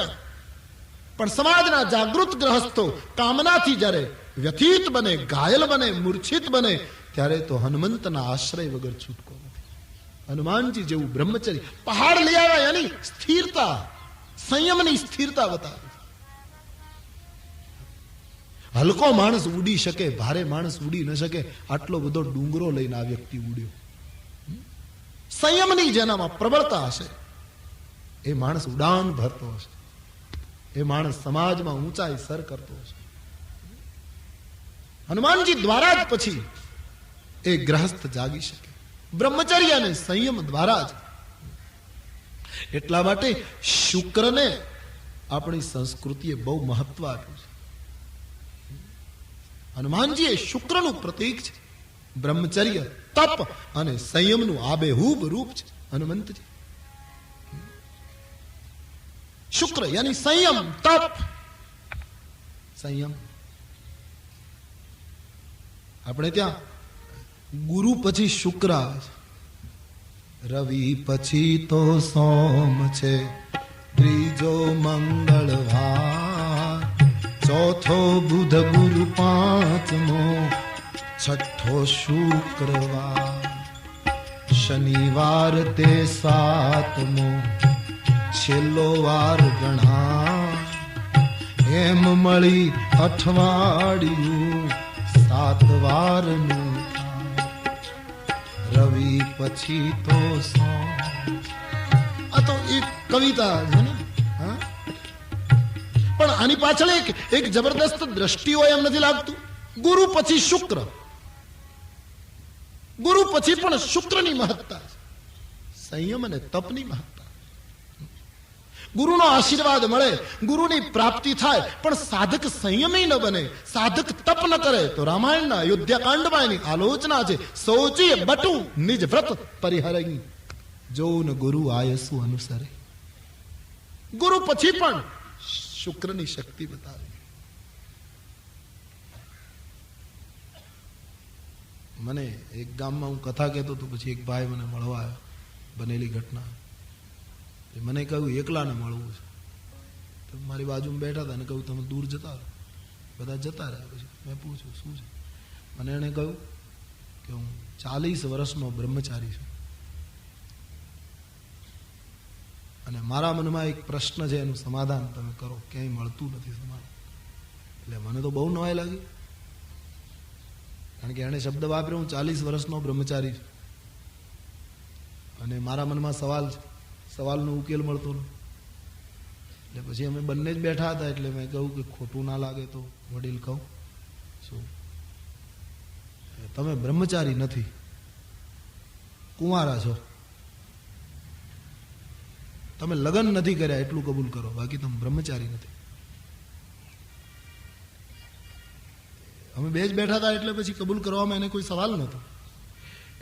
પણ સમાજના જાગૃત ગ્રહસ્થો કામનાથી જ્યારે વ્યથિત બને, ઘાયલ બને, મૂર્છિત બને ત્યારે તો હનુમંતના આશ્રય વગર છૂટકો નથી. હનુમાનજી જેવું બ્રહ્મચર્ય પહાડ લઈ આવ્યા, એની સ્થિરતા, સંયમની સ્થિરતા બતાવે. હલકો માણસ ઉડી શકે, ભારે માણસ ઉડી ન શકે. આટલો બધો ડુંગરો લઈને આ વ્યક્તિ ઉડ્યો. સંયમની જેનામાં પ્રબળતા હશે એ માણસ ઉડાન ભરતો હશે, એ માણસ સમાજમાં ઊંચાઈ સર કરતો હશે. હનુમાનજી દ્વારા જ પછી એ ગ્રહસ્થ જાગી શકે, બ્રહ્મચર્ય અને સંયમ દ્વારા જ. એટલા માટે શુક્રને આપણી સંસ્કૃતિએ બહુ મહત્વ આપ્યું છે. હનુમાનજી એ શુક્રનું પ્રતીક છે. બ્રહ્મચર્ય, તપ અને સંયમનું આબેહૂબ રૂપ છે હનુમંતજી. શુક્ર યાની સંયમ, તપ, સંયમ. આપણે ત્યાં ગુરુ પછી શુક્ર આવે છે, રવિ પછી તો સોમ છે, ત્રીજો મંગળવાર, ચોથો બુધ ગુરુ પાંચમો, છઠ્ઠો શુક્રવાર, શનિવાર તે સાતમો, છેલ્લો વાર ગણા. એમ મળી અઠવાડિયું 7 વારનું. રવિ પછી તો આ તો એક કવિતા છે ને. પણ આની પાછળ એક જબરદસ્ત દ્રષ્ટિ હોય એમ નથી લાગતું? ગુરુ પછી શુક્ર, ગુરુ પછી પણ શુક્રની મહત્તા, સંયમ અને તપની મહત્તા. ગુરુનો આશીર્વાદ મળે, ગુરુની પ્રાપ્તિ થાય, પણ સાધક સંયમી ન બને, સાધક તપ ન કરે તો રામાયણના અયોધ્યાકાંડમાં એની આલોચના છે. સોચીએ બટુ નિજ વ્રત પરિહરઈ, જોન ગુરુ આયસુ અનુસરે. ગુરુ પછી પણ શુક્રની શક્તિ બતાવે. મને એક ગામમાં હું કથા કહેતો તો પછી એક ભાઈ મને મળવા આવ્યો, બનેલી ઘટના. મને કહ્યું એકલાને મળવું છે. તો મારી બાજુમાં બેઠા હતા અને કહ્યું તમે દૂર જતા રહો. બધા જતા રહ્યા. પછી મેં પૂછ્યું શું છે? મને એણે કહ્યું કે હું 40 વર્ષનો બ્રહ્મચારી છું અને મારા મનમાં એક પ્રશ્ન છે, એનું સમાધાન તમે કરો. ક્યાંય મળતું નથી સમાધાન. એટલે મને તો બહુ નવાઈ લાગી, કારણ કે એણે શબ્દ વાપર્યો હું 40 વર્ષનો બ્રહ્મચારી છું અને મારા મનમાં સવાલ છે, સવાલનો ઉકેલ મળતો નથી. એટલે પછી અમે બંને જ બેઠા હતા. એટલે મેં કહ્યું કે ખોટું ના લાગે તો વડીલ કહું શું, તમે બ્રહ્મચારી નથી, કુંવારા છો. તમે લગ્ન નથી કર્યા એટલું કબૂલ કરો, બાકી તમે બ્રહ્મચારી નથી. અમે બે જ બેઠા હતા એટલે પછી કબૂલ કરવામાં એને કોઈ સવાલ નહોતો.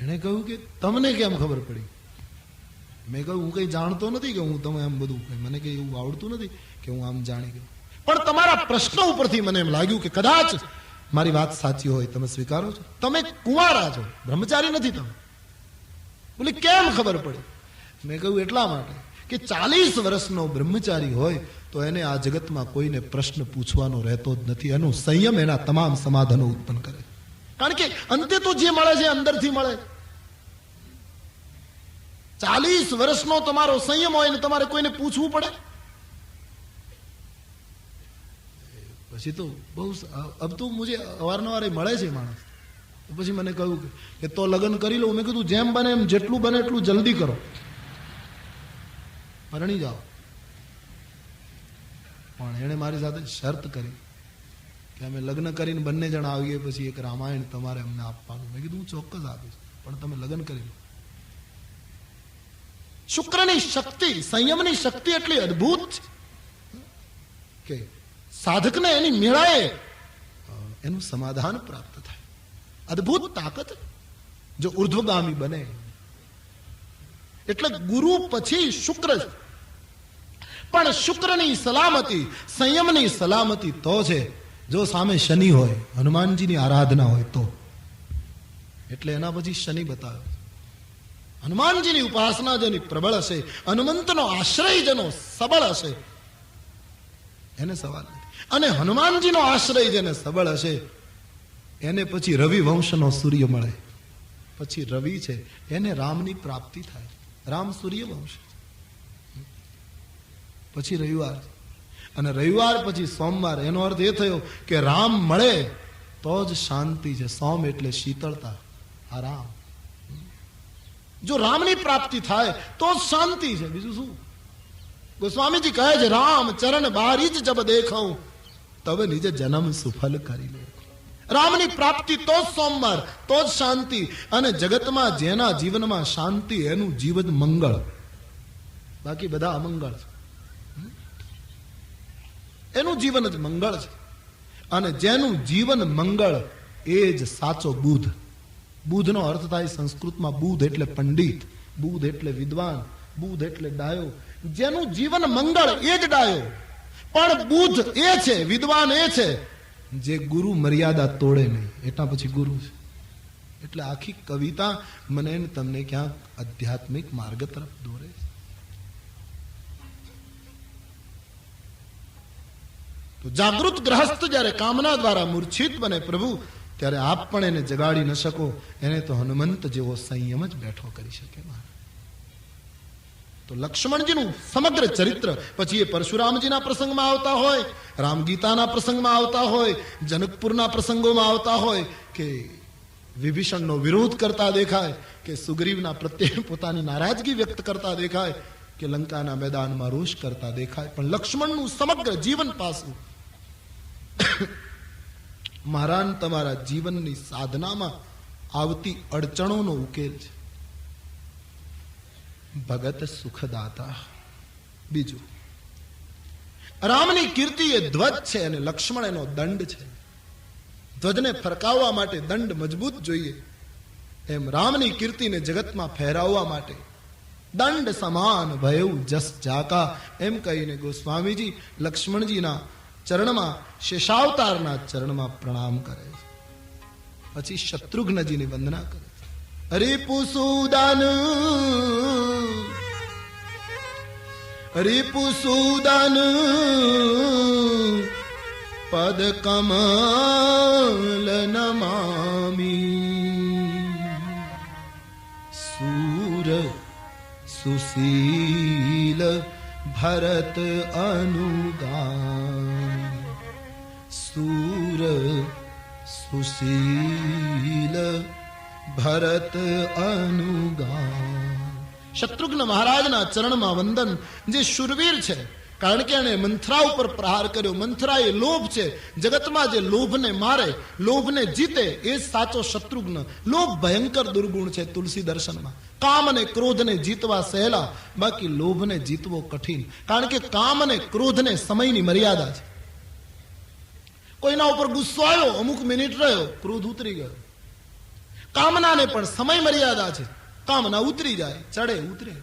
એણે કહ્યું કે તમને કેમ ખબર પડી? મેં કહ્યું હું કઈ જાણતો નથી કે હું તમે આમ બધું, મને કઈ એવું આવડતું નથી કે હું આમ જાણી ગયો. પણ તમારા પ્રશ્ન ઉપરથી મને એમ લાગ્યું કે કદાચ મારી વાત સાચી હોય. તમે સ્વીકારો છો? તમે કુંવારા છો, બ્રહ્મચારી નથી તમે. બોલે કેમ ખબર પડી? મેં કહ્યું એટલા માટે કે 40 વર્ષનો બ્રહ્મચારી હોય તો એને આ જગતમાં કોઈને પ્રશ્ન પૂછવાનો રહેતો જ નથી. એનું સંયમ એના તમામ સમાધાનો ઉત્પન્ન કરે, કારણ કે અંતે તો જે મળે છે અંદરથી મળે. 40 વર્ષનો તમારો સંયમ હોય ને તમારે કોઈને પૂછવું પડે? પછી તો બહુ અબ તો મુજે અવારનવાર મળે છે માણસ. પછી મને કહ્યું કે તો લગ્ન કરી લો. મેં કીધું જેમ બને એમ, જેટલું બને એટલું જલ્દી કરો, પરણી જાઓ. પણ એણે મારી સાથે શરત કરી કે અમે લગ્ન કરીને બંને જણા આવીએ પછી એક રામાયણ તમારે અમને આપવાનું. મેં કીધું હું ચોક્કસ આપીશ, પણ તમે લગ્ન કરી લો. શુક્રની શક્તિ, સંયમની શક્તિ એટલી અદ્ભુત છે કે સાધકને એની મેળાએ એનું સમાધાન પ્રાપ્ત થાય. અદ્ભુત તાકાત જો ઉર્ધ્વગામી બને. એટલે ગુરુ પછી શુક્ર. પણ શુક્રની સલામતી, સંયમની સલામતી તો છે જો સામે શનિ હોય, હનુમાનજીની આરાધના હોય તો. એટલે એના પછી શનિ બતાવ્યો. હનુમાનજીની ઉપાસના જેની પ્રબળ હશે, હનુમંતનો આશ્રય જેનો સબળ હશે, એને સવાલ નથી. અને હનુમાનજીનો આશ્રય જેને સબળ હશે એને પછી રવિ વંશનો સૂર્ય મળે. પછી રવિ છે એને રામની પ્રાપ્તિ થાય. રામ સૂર્ય વંશ. પછી રવિવાર, અને રવિવાર પછી સોમવાર. એનો અર્થ એ થયો કે રામ મળે તો જ શાંતિ છે. સોમ એટલે શીતળતા, આરામ. જો રામની પ્રાપ્તિ થાય તો જ શાંતિ છે, બીજું શું? ગોસ્વામીજી કહે છે રામ ચરણ બારી જ જબ દેખાઉં તબ નિજ જન્મ સુફલ કરી લે. રામની પ્રાપ્તિ તો જ સોમવાર, તો જ શાંતિ. અને જગતમાં જેના જીવનમાં શાંતિ એનું જીવન મંગળ, બાકી બધા અમંગળ છે. એનું જીવન જ મંગળ છે. અને જેનું જીવન મંગળ એ જ સાચો બુદ્ધ. બુદ્ધનો અર્થ થાય સંસ્કૃતમાં બુદ્ધ એટલે પંડિત, બુદ્ધ એટલે વિદ્વાન, બુદ્ધ એટલે ડાયો. જેનું જીવન મંગળ એ જ ડાયો. પણ બુદ્ધ એ છે, વિદ્વાન એ છે જે ગુરુ મર્યાદા તોડે નહીં. એટલા પછી ગુરુ છે. એટલે આખી કવિતા મને તમને ક્યાંક આધ્યાત્મિક માર્ગ તરફ દોરે. તો જાગૃત ગ્રહસ્થ જ્યારે કામના દ્વારા મૂર્છિત બને પ્રભુ, ત્યારે આપ પણ એને જગાડી ન શકો. એને તો હનુમંત જેવો સંયમ જ બેઠો કરી શકે. તો લક્ષ્મણજીનું સમગ્ર ચરિત્ર પછી એ પરશુરામજીના પ્રસંગમાં આવતા હોય, રામગીતાના પ્રસંગમાં આવતા હોય, જનકપુરના પ્રસંગોમાં આવતા હોય, કે વિભીષણનો વિરોધ કરતા દેખાય, કે સુગ્રીવના પ્રત્યે પોતાની નારાજગી વ્યક્ત કરતા દેખાય, કે લંકાના મેદાનમાં રોષ કરતા દેખાય, પણ લક્ષ્મણનું સમગ્ર જીવન પાસું મારા ને તમારા જીવનની સાધનામાં આવતી અડચણોનો ઉકેલ છે. ભગત સુખદાતા. બીજું, રામની કીર્તિ એ ધ્વજ છે અને લક્ષ્મણ એનો દંડ છે. ધ્વજને ફરકાવવા માટે દંડ મજબૂત જોઈએ, એમ રામની કીર્તિને જગતમાં ફેરાવવા માટે દંડ સમાન ભયઉ જસ જાકા, એમ કહીને ગોસ્વામીજી લક્ષ્મણજીના ચરણમાં, શેષાવતારના ચરણમાં પ્રણામ કરે છે. પછી શત્રુઘ્નજીની વંદના કરે છે. રિપુસૂદન પદ કમલ નમામી, સૂર સુશીલ ભરત અનુગામી, સૂર સુશીલ ભરત અનુગામી. શત્રુઘ્ન મહારાજના ચરણમાં વંદન. જે શુરવીર છે, કારણ કે એને મંથરા ઉપર પ્રહાર કર્યો. મંથરા એ લોભ છે. જગતમાં જે લોભને મારે, લોભને જીતે, એ સાચો શત્રુઘ્ન. લોભ ભયંકર દુર્ગુણ છે. તુલસી દર્શનમાં કામ અને ક્રોધને જીતવા સહેલા, બાકી લોભને જીતવો કઠિન. કારણ કે કામ અને ક્રોધને સમયની મર્યાદા છે. કોઈના ઉપર ગુસ્સો આવ્યો, અમુક મિનિટ રહ્યો, ક્રોધ ઉતરી ગયો. કામનાને પણ સમય મર્યાદા છે. કામના ઉતરી જાય, ચડે ઉતરે.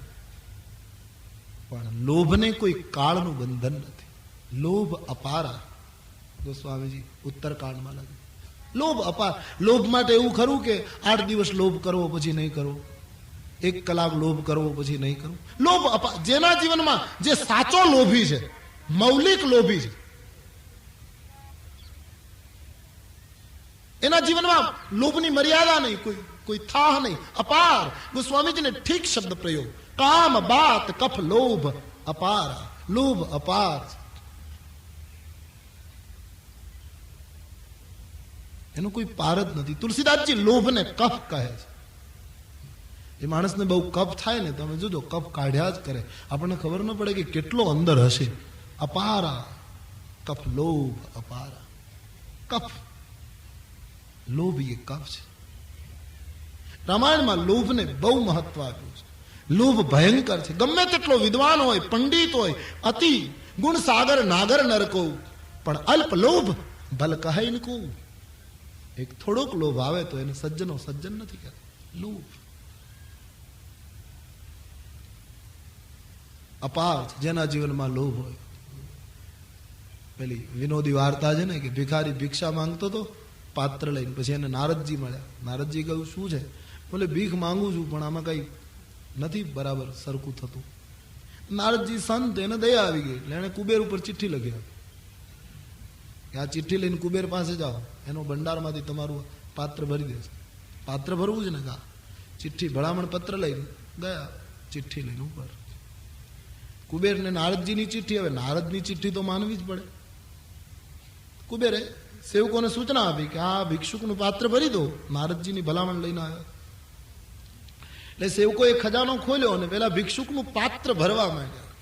પણ લોભને કોઈ કાળનું બંધન નથી. લોભ અપારા. ગોસ્વામીજી ઉત્તરકાંડમાં લખ્યું, લોભ અપાર. લોભ માટે એવું ખરું કે 8 દિવસ લોભ કરવો પછી નહીં કરવો, 1 કલાક લોભ કરવો પછી નહીં કરવો. લોભ અપાર. જેના જીવનમાં જે સાચો લોભી છે, મૌલિક લોભી છે, એના જીવનમાં લોભની મર્યાદા નહીં, કોઈ થાહ નહીં. અપાર. ગોસ્વામીજીને ઠીક શબ્દ પ્રયોગ. કામ બાત કફ લોભ અપાર. લોભ અપાર. એનો કોઈ પાર જ નથી. તુલસીદાસજી લોભને કફ કહે છે. એ માણસને બહુ કફ થાય ને, તમે જોજો કફ કાઢ્યા જ કરે, આપણને ખબર ન પડે કે કેટલો અંદર હશે. અપારા કફ લોભ અપારા. કફ, લોભ એ કફ છે. રામાયણમાં લોભને બહુ મહત્વ આપ્યું છે. લોભ ભયંકર છે. ગમે તેટલો વિદ્વાન હોય, પંડિત હોય, અતિ ગુણ સાગર નાગર નરકો, પણ અલ્પ લોભ ભલ કહે ઇનકો. એક થોડોક લોભ આવે તો એને સજ્જનો સજ્જન નથી કહેતા. લોભ અપાર છે. જેના જીવનમાં લોભ હોય. પેલી વિનોદી વાર્તા છે ને, કે ભિખારી ભિક્ષા માંગતો હતો પાત્ર લઈને, પછી એને નારદજી મળ્યા. નારદજી કહ્યું શું છે? બોલે ભીખ માંગુ છું પણ આમાં કઈ નથી બરાબર સરખું થતું. નારદજી સંત, એને દયા આવી ગઈ, એટલે એને કુબેર ઉપર ચિઠ્ઠી લખી. આ ચિઠ્ઠી લઈને કુબેર પાસે જાઓ, એનો ભંડારમાંથી તમારું પાત્ર ભરી દેશે. પાત્ર ભરવું છે ને? કા ચિઠ્ઠી, ભલામણ પત્ર લઈને ગયા, ચિઠ્ઠી લઈને ઉપર. કુબેરને નારદજીની ચિઠ્ઠી. હવે નારદની ચિઠ્ઠી તો માનવી જ પડે. કુબેરે સેવકોને સૂચના આપી કે આ ભિક્ષુકનું પાત્ર ભરી દો. નારદજીની ભલામણ લઈને આવ્યા. એટલે સેવકોએ ખજાનો ખોલ્યો અને પેલા ભિક્ષુકનું પાત્ર ભરવા માંડ્યા.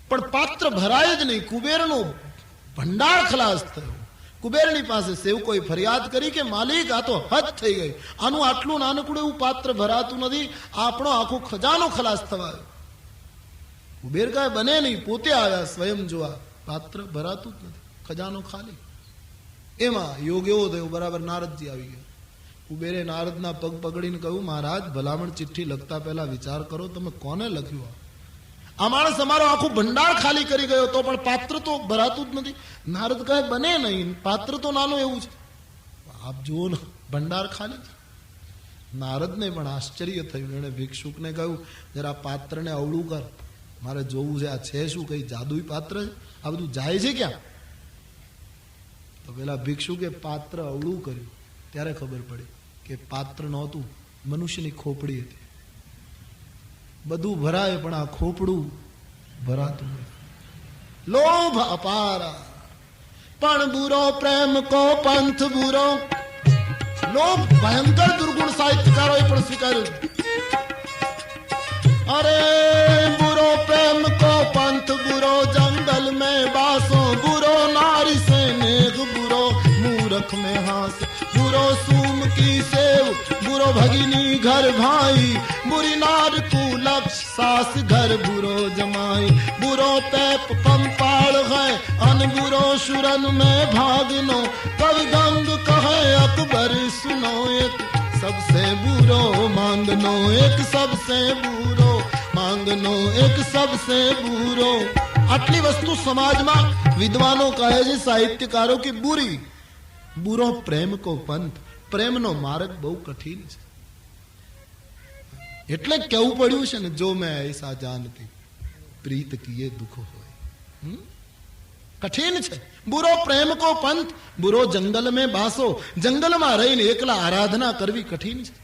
પણ પાત્ર ભરાય જ નહીં. કુબેરનો ભંડાર ખલાસ થયો. કુબેરની પાસે સેવકોએ ફરિયાદ કરી કે માલિક, આ તો હદ થઈ ગઈ. આનું આટલું નાનકડું એવું પાત્ર ભરાતું નથી, આપણો આખો ખજાનો ખલાસ થવાયો. કુબેર કાંઈ બને નહીં, પોતે આવ્યા સ્વયં જોવા, પાત્ર ભરાતું જ નથી, ખજાનો ખાલી. એમાં યોગ એવો થયો, બરાબર નારદજી આવી ગયા. કુબેરે નારદના પગ પકડીને કહ્યું, મહારાજ ભલામણ ચિઠ્ઠી લખતા પહેલા વિચાર કરો, તમે કોને લખ્યું? આ માણસ અમારો આખું ભંડાર ખાલી કરી ગયો તો પણ પાત્ર તો ભરાતું જ નથી. નારદ કહે બને નહીં, પાત્ર તો નાનું એવું છે. આપ જુઓ ને, ભંડાર ખાલી. નારદને પણ આશ્ચર્ય થયું. એણે ભિક્ષુકને કહ્યું, જરા પાત્રને અવળું કર, મારે જોવું છે આ છે શું, કઈ જાદુઈ પાત્ર છે? આ બધું જાય છે ક્યાં? તો પેલા ભિક્ષુ કે પાત્ર અવળું કર્યું ત્યારે ખબર પડી કે પાત્ર નહોતું, મનુષ્યની ખોપડી હતી. બધું ભરાય પણ આ ખોપડું ભરાતું નથી. લોભ અપારા પણ બુરો પ્રેમ કો પંથ બુરો. લોભ ભયંકર દુર્ગુણ સાહિત્યકારોએ પણ સ્વીકાર્યું. અરે બુરો પ્રેમ કો પંથ બુરો, જંગલ में बासो बुरो, नारी से नेग बुरो, मूरख में हास बुरो, सूम की सेव बुरो, भगिनी घर भाई, बुरी नार कुलक्ष सास घर बुरो जमाई, बुरो पैप पंपाल है अन बुरो, शुरन में भागनो कवि गंग कहे अकबर सुनो, एक सबसे बुरो मांगनो, एक सबसे बुरो मांगनो, एक सबसे बुरो. આટલી વસ્તુ સમાજમાં વિદ્વાનો કહે છે, સાહિત્યકારો કે બુરી. બુરો પ્રેમ કો પંથ, પ્રેમનો માર્ગ બહુ કઠિન છે. એટલે કેવું પડ્યું છે ને, જો મેં ऐसा जानती પ્રીત કિએ દુઃખ હોય. કઠિન છે. બુરો પ્રેમ કો પંથ બુરો, જંગલ में बासो, જંગલમાં રહીને એકલા આરાધના કરવી કઠિન છે.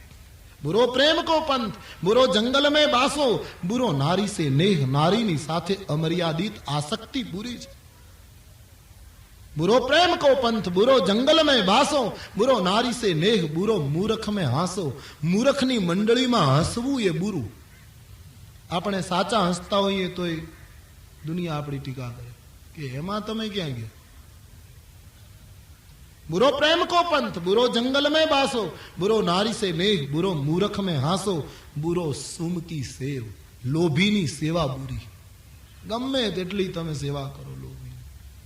बुरो प्रेम को पंथ बुरो, जंगल में बासो बुरो, नारी से नेह, नारीनी સાથે અમર્યાદિત આસક્તિ બુરી છે. बुरो प्रेम को पंथ बुरो, जंगल में बासो बुरो, नारी से नेह बुरो, मूर्ख में हांસો. મૂર્ખની મંડળીમાં હસવું એ બુરું. આપણે સાચા હસતા હોઈએ તો દુનિયા આપણી ટીકા કરે કે એમાં તમે ક્યાં ગયા. बुरो प्रेम को पंथ बुरो, जंगल में बासो बुरो, नारी से नेह बुरो, मूर्ख में हांसो बुरो, सुम की सेव, लोभीनी सेवा बुरी. ગમે તેટલી તમે સેવા કરો લોભી,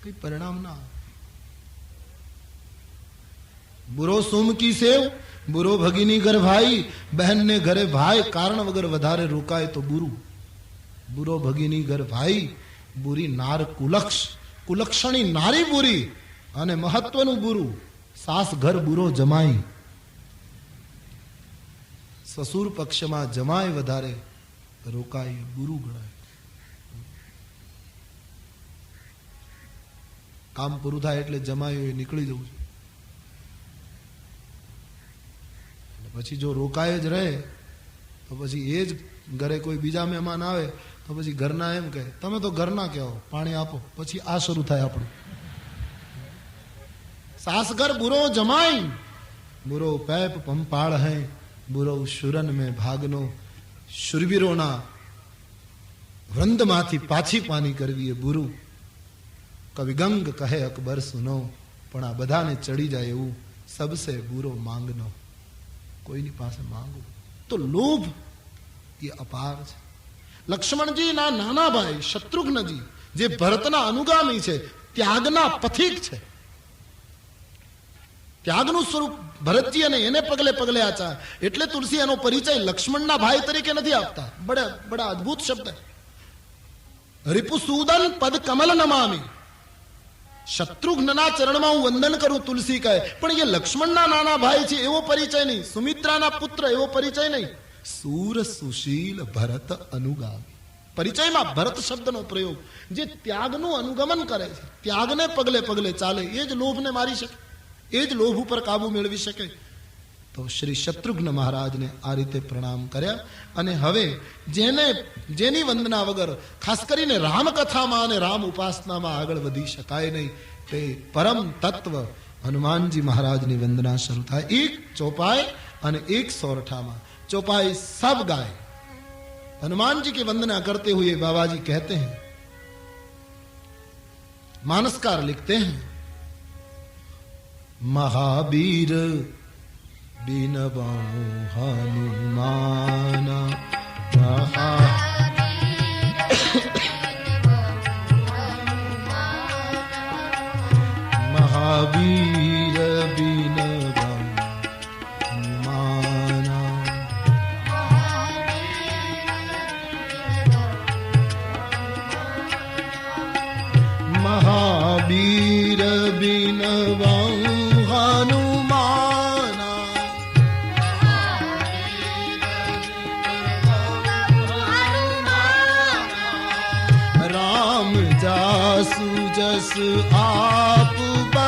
કઈ પરિણામ ના. बुरो सुम की सेव बुरो, भगिनी घर भाई, बहन ने घरे भाई कारण वगर વધારે રોકાય તો બુરું. बुरो भगिनी घर भाई, बुरी नार कुलक्ष, कुलक्षणी नारी बुरी. અને મહત્વનું બુરું, સાસ ઘર બુરો જમાઈ. સસુર પક્ષમાં જમાઈ વધારે રોકાય બુરું ગણાય. કામ પૂરું થાય એટલે જમાઈ નીકળી જવું છે. પછી જો રોકાય જ રહે તો પછી એ જ ઘરે કોઈ બીજા મહેમાન આવે તો પછી ઘરના એમ કહે તમે તો ઘરના કહો, પાણી આપો. પછી આ શરૂ થાય આપણું. सासगर बुरो जमाई बुरो, पैप पंपाड़ है बुरो, शुरन में भागनो. शुरवीरोना વૃંદમાંથી પાછી પાની કરવી એ બુરું. કવિ ગંગ કહે અકબર સુનો, પણ આ બધાને ચડી જાય એવું સબસે બુરો માંગનો. કોઈની પાસે માંગવું તો લોભ એ અપાર છે. લક્ષ્મણજીના નાના ભાઈ શત્રુઘ્નજી જે ભરતના અનુગામી છે, ત્યાગના પથિક છે. ત્યાગનું સ્વરૂપ ભરતજી અને એને પગલે પગલે આચા. એટલે તુલસી એનો પરિચય લક્ષ્મણના ભાઈ તરીકે નથી આપતા. બડા અદ્ભુત શબ્દ. રિપુસૂદન પદ કમલ નમામી, શત્રુઘ્નના ચરણમાં હું વંદન કરું તુલસી કહે, પણ એ લક્ષ્મણના નાના ભાઈ છે એવો પરિચય નહીં. સુમિત્રાના પુત્ર એવો પરિચય નહીં. સૂર સુશીલ ભરત અનુગામી. પરિચયમાં ભરત શબ્દનો પ્રયોગ. જે ત્યાગનું અનુગમન કરે છે, ત્યાગને પગલે પગલે ચાલે, એ જ લોભને મારી શકે, એ જ લોભ ઉપર કાબુ મેળવી શકે. તો શ્રી શત્રુઘ્ન મહારાજને આ રીતે પ્રણામ કર્યા. અને હવે જેની વંદના વગર ખાસ કરીને રામકથામાં અને રામ ઉપાસનામાં આગળ વધી શકાય નહીં, તે પરમ તત્વ હનુમાનજી મહારાજની વંદના શરૂ થાય. એક ચોપાઈ અને એક સોરઠામાં. चौपाई सब गाए. हनुमान जी की वंदना करते हुए बाबा जी कहते हैं, मानसकार लिखते हैं, महावीर बिनबौ हनुमान महावीर बिनबौ महावीर बिनबौ हनुमाना राम जासु जस आप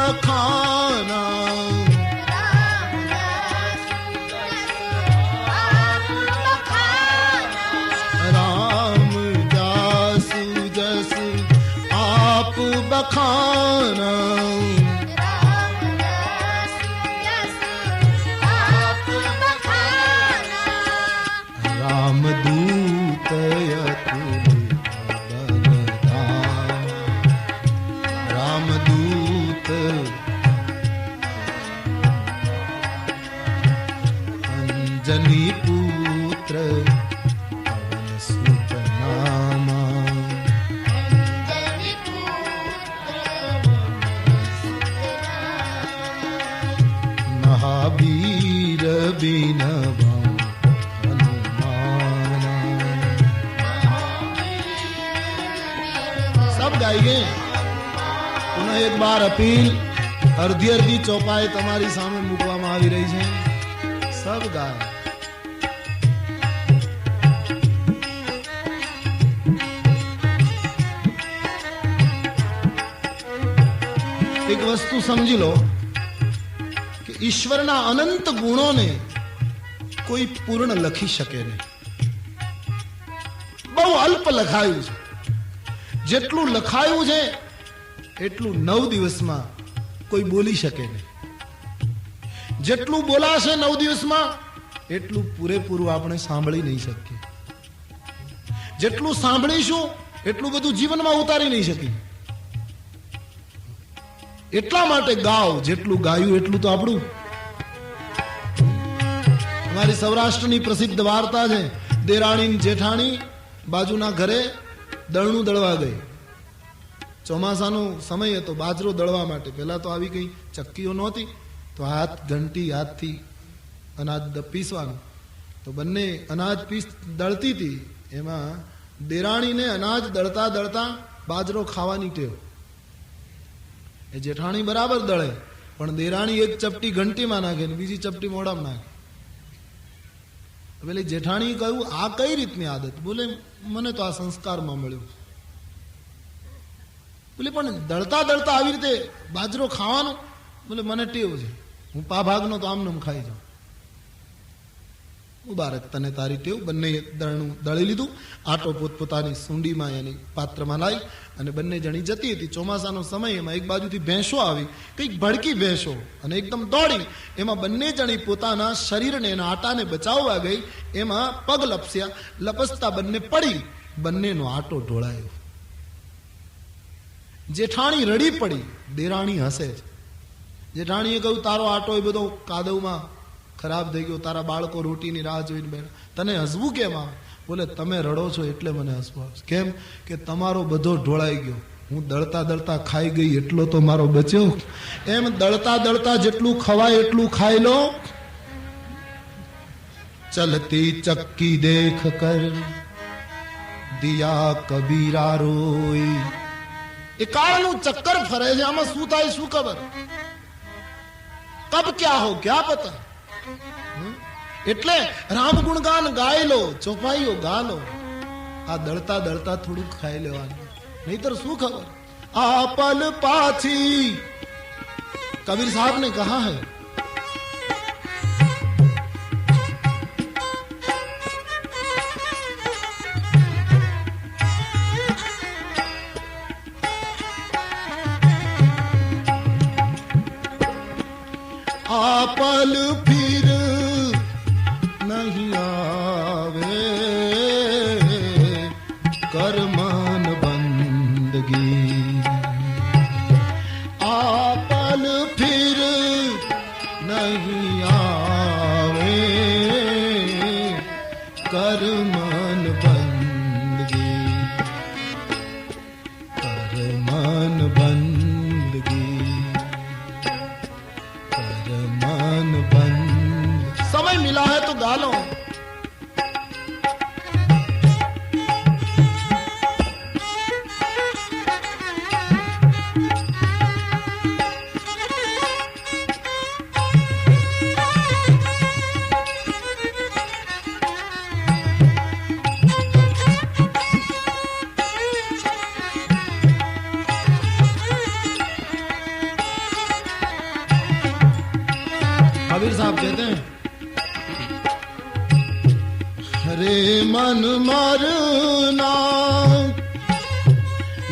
बखाना, राम जासु जस आप बखाना, राम दूत अतुलित बलधाम, राम दूत अंजनी पुत्र पवन सुत नामा, महावीर बिनवा ગાઈએ. પુનઃ એક બાર અપીલ અડધી અડધી ચોપાઈ તમારી સામે મૂકવામાં આવી રહી છે. સબ ગાય. એક વસ્તુ સમજી લો કે ઈશ્વરના અનંત ગુણોને કોઈ પૂર્ણ લખી શકે નહીં. બહુ અલ્પ લખાયું છે. જેટલું લખાયું છે એટલું 9 દિવસમાં કોઈ બોલી શકે નહીં. જેટલું બોલાશે 9 દિવસમાં એટલું પૂરેપૂરું આપણે સાંભળી નહીં શકીએ. જેટલું સાંભળીશું એટલું બધું જીવનમાં ઉતારી નહીં શકીએ. એટલા માટે ગાઓ, જેટલું ગાયું એટલું તો આપણું. અમારી સૌરાષ્ટ્રની પ્રસિદ્ધ વાર્તા છે, દેરાણી જેઠાણી બાજુના ઘરે દળનું દળવા ગઈ. ચોમાસાનો સમય હતો, બાજરો દળવા માટે. પહેલા તો આવી કઈ ચક્કીઓ નહોતી, તો ઘંટી હાથથી અનાજ પીસવાનું. તો બંને અનાજ દળતી હતી. એમાં દેરાણીને અનાજ દળતા દળતા બાજરો ખાવાની ટેવ. એ જેઠાણી બરાબર દળે, પણ દેરાણી એક ચપટી ઘંટીમાં નાખે ને બીજી ચપટી મોઢામાં નાખે. પેલી જેઠાણી કહ્યું, આ કઈ રીતની આદત? બોલે, મને તો આ સંસ્કારમાં મળ્યું. બોલે, પણ દળતા દળતા આવી રીતે બાજરો ખાવાનો? બોલે, મને ટેવ છે, હું ભાગનો તો આમનું ખાઈ જાઉં. મુબારક તને તારી ટેવ. બંને દળનું દળી લીધું. આટો પોતપોતાની સૂંડીમાં એની પાત્રમાં લાવી અને બંને જણી જતી હતી. ચોમાસાનો સમય, એમાં એક બાજુથી ભેંસો આવી, કંઈક ભડકી ભેંસો, અને એકદમ દોડી. એમાં બંને જણી પોતાના શરીરને એના આટાને બચાવવા ગઈ. એમાં પગ લપસ્યા. લપસતા બંને પડી. બંનેનો આટો ઢોળાયો. જેઠાણી રડી પડી, દેરાણી હસે છે. જેઠાણીએ કહ્યું, તારો આટો એ બધો કાદવમાં ખરાબ થઈ ગયો, તારા બાળકો રોટીની રાહ જોઈને બેઠા, તને હસવું કેમ આવે? બોલે, તમે રડો છો એટલે મને હસવું આવશે. કેમ કે તમારો બધો ઢોળાઈ ગયો, હું દળતા દળતા ખાઈ ગઈ એટલો તો મારો બચ્યો. એમ દળતા દળતા જેટલું ખવાય એટલું ખાઈ લો. ચલતી ચક્કી દેખ કર દિયા કબીરા રોઈ. એ કાળનું ચક્કર ફરે છે, આમાં શું થાય શું ખબર? કબ ક્યા હો ક્યા પતા. એટલે રામ ગુણગાન ગાય લો, ચોપાઈઓ ગા લો. આ દળતા દળતા થોડું ખાઈ લેવાનું, નહીતર શું ખબર? આ પલ પાછી. કબીર સાहब ने कहा है, आ पल फिर नहीं आवे, कर मन बंदगी. आ पल फिर नहीं आवे, कर मन बंदगी. कर मन बंदगी, मन बंद. समय मिला है तो गा लो. कबीर साहब कहते हैं, हरे मन मरना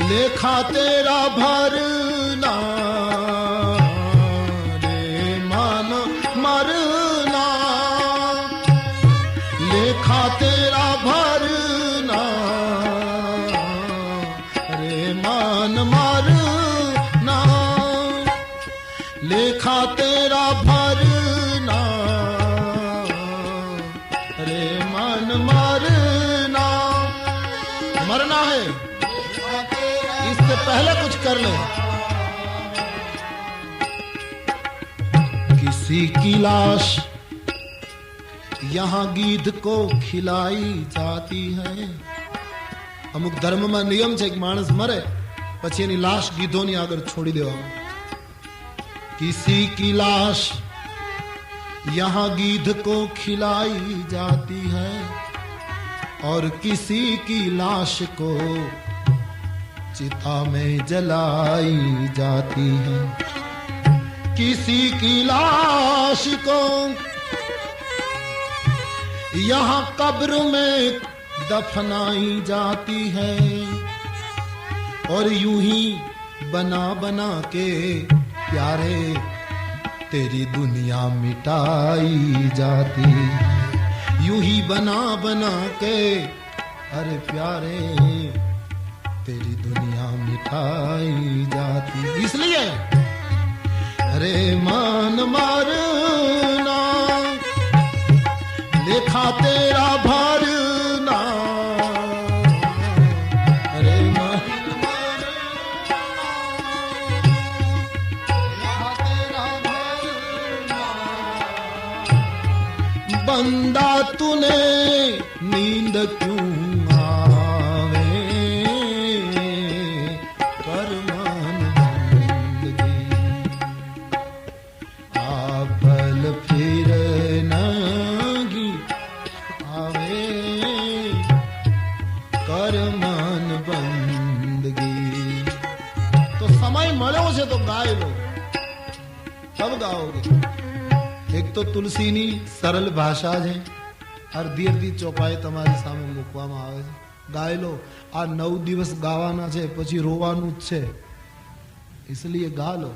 लेखा तेरा भरना, रे मन मरना लेखा तेरा भरना, रे मन मरना लेखा तेरा भरना, रे मन मरना। मरना है, इससे पहले कुछ कर ले। किसी की लाश यहाँ गीध को खिलाई जाती है। અમુક ધર્મમાં નિયમ છે કે માણસ મરે પછી એની લાશ ગીધોની આગળ છોડી દેવામાં। किसी की लाश यहाँ गीध को खिलाई जाती है और किसी की लाश को चिता में जलाई जाती है। किसी की लाश को यहाँ कब्र में दफनाई जाती है और यूं ही बना बना के प्यारे तेरी दुनिया मिटाई जाती। यूं ही बना बना के अरे प्यारे तेरी दुनिया मिटाई जाती। इसलिए अरे मान मारना लेखा तेरा भरना, अरे मान लेखा तेरा भरना। बंदा तूने नींद क्यों तो गाय लो तब गाओगे। एक तो तुलसीनी सरल भाषा है, અડધી અડધી ચોપાઈ તમારી સામે મૂકવામાં આવે છે। ગાય લો, આ 9 દિવસ ગાવાના છે, પછી રોવાનું જ છે, इसलिए गा लो।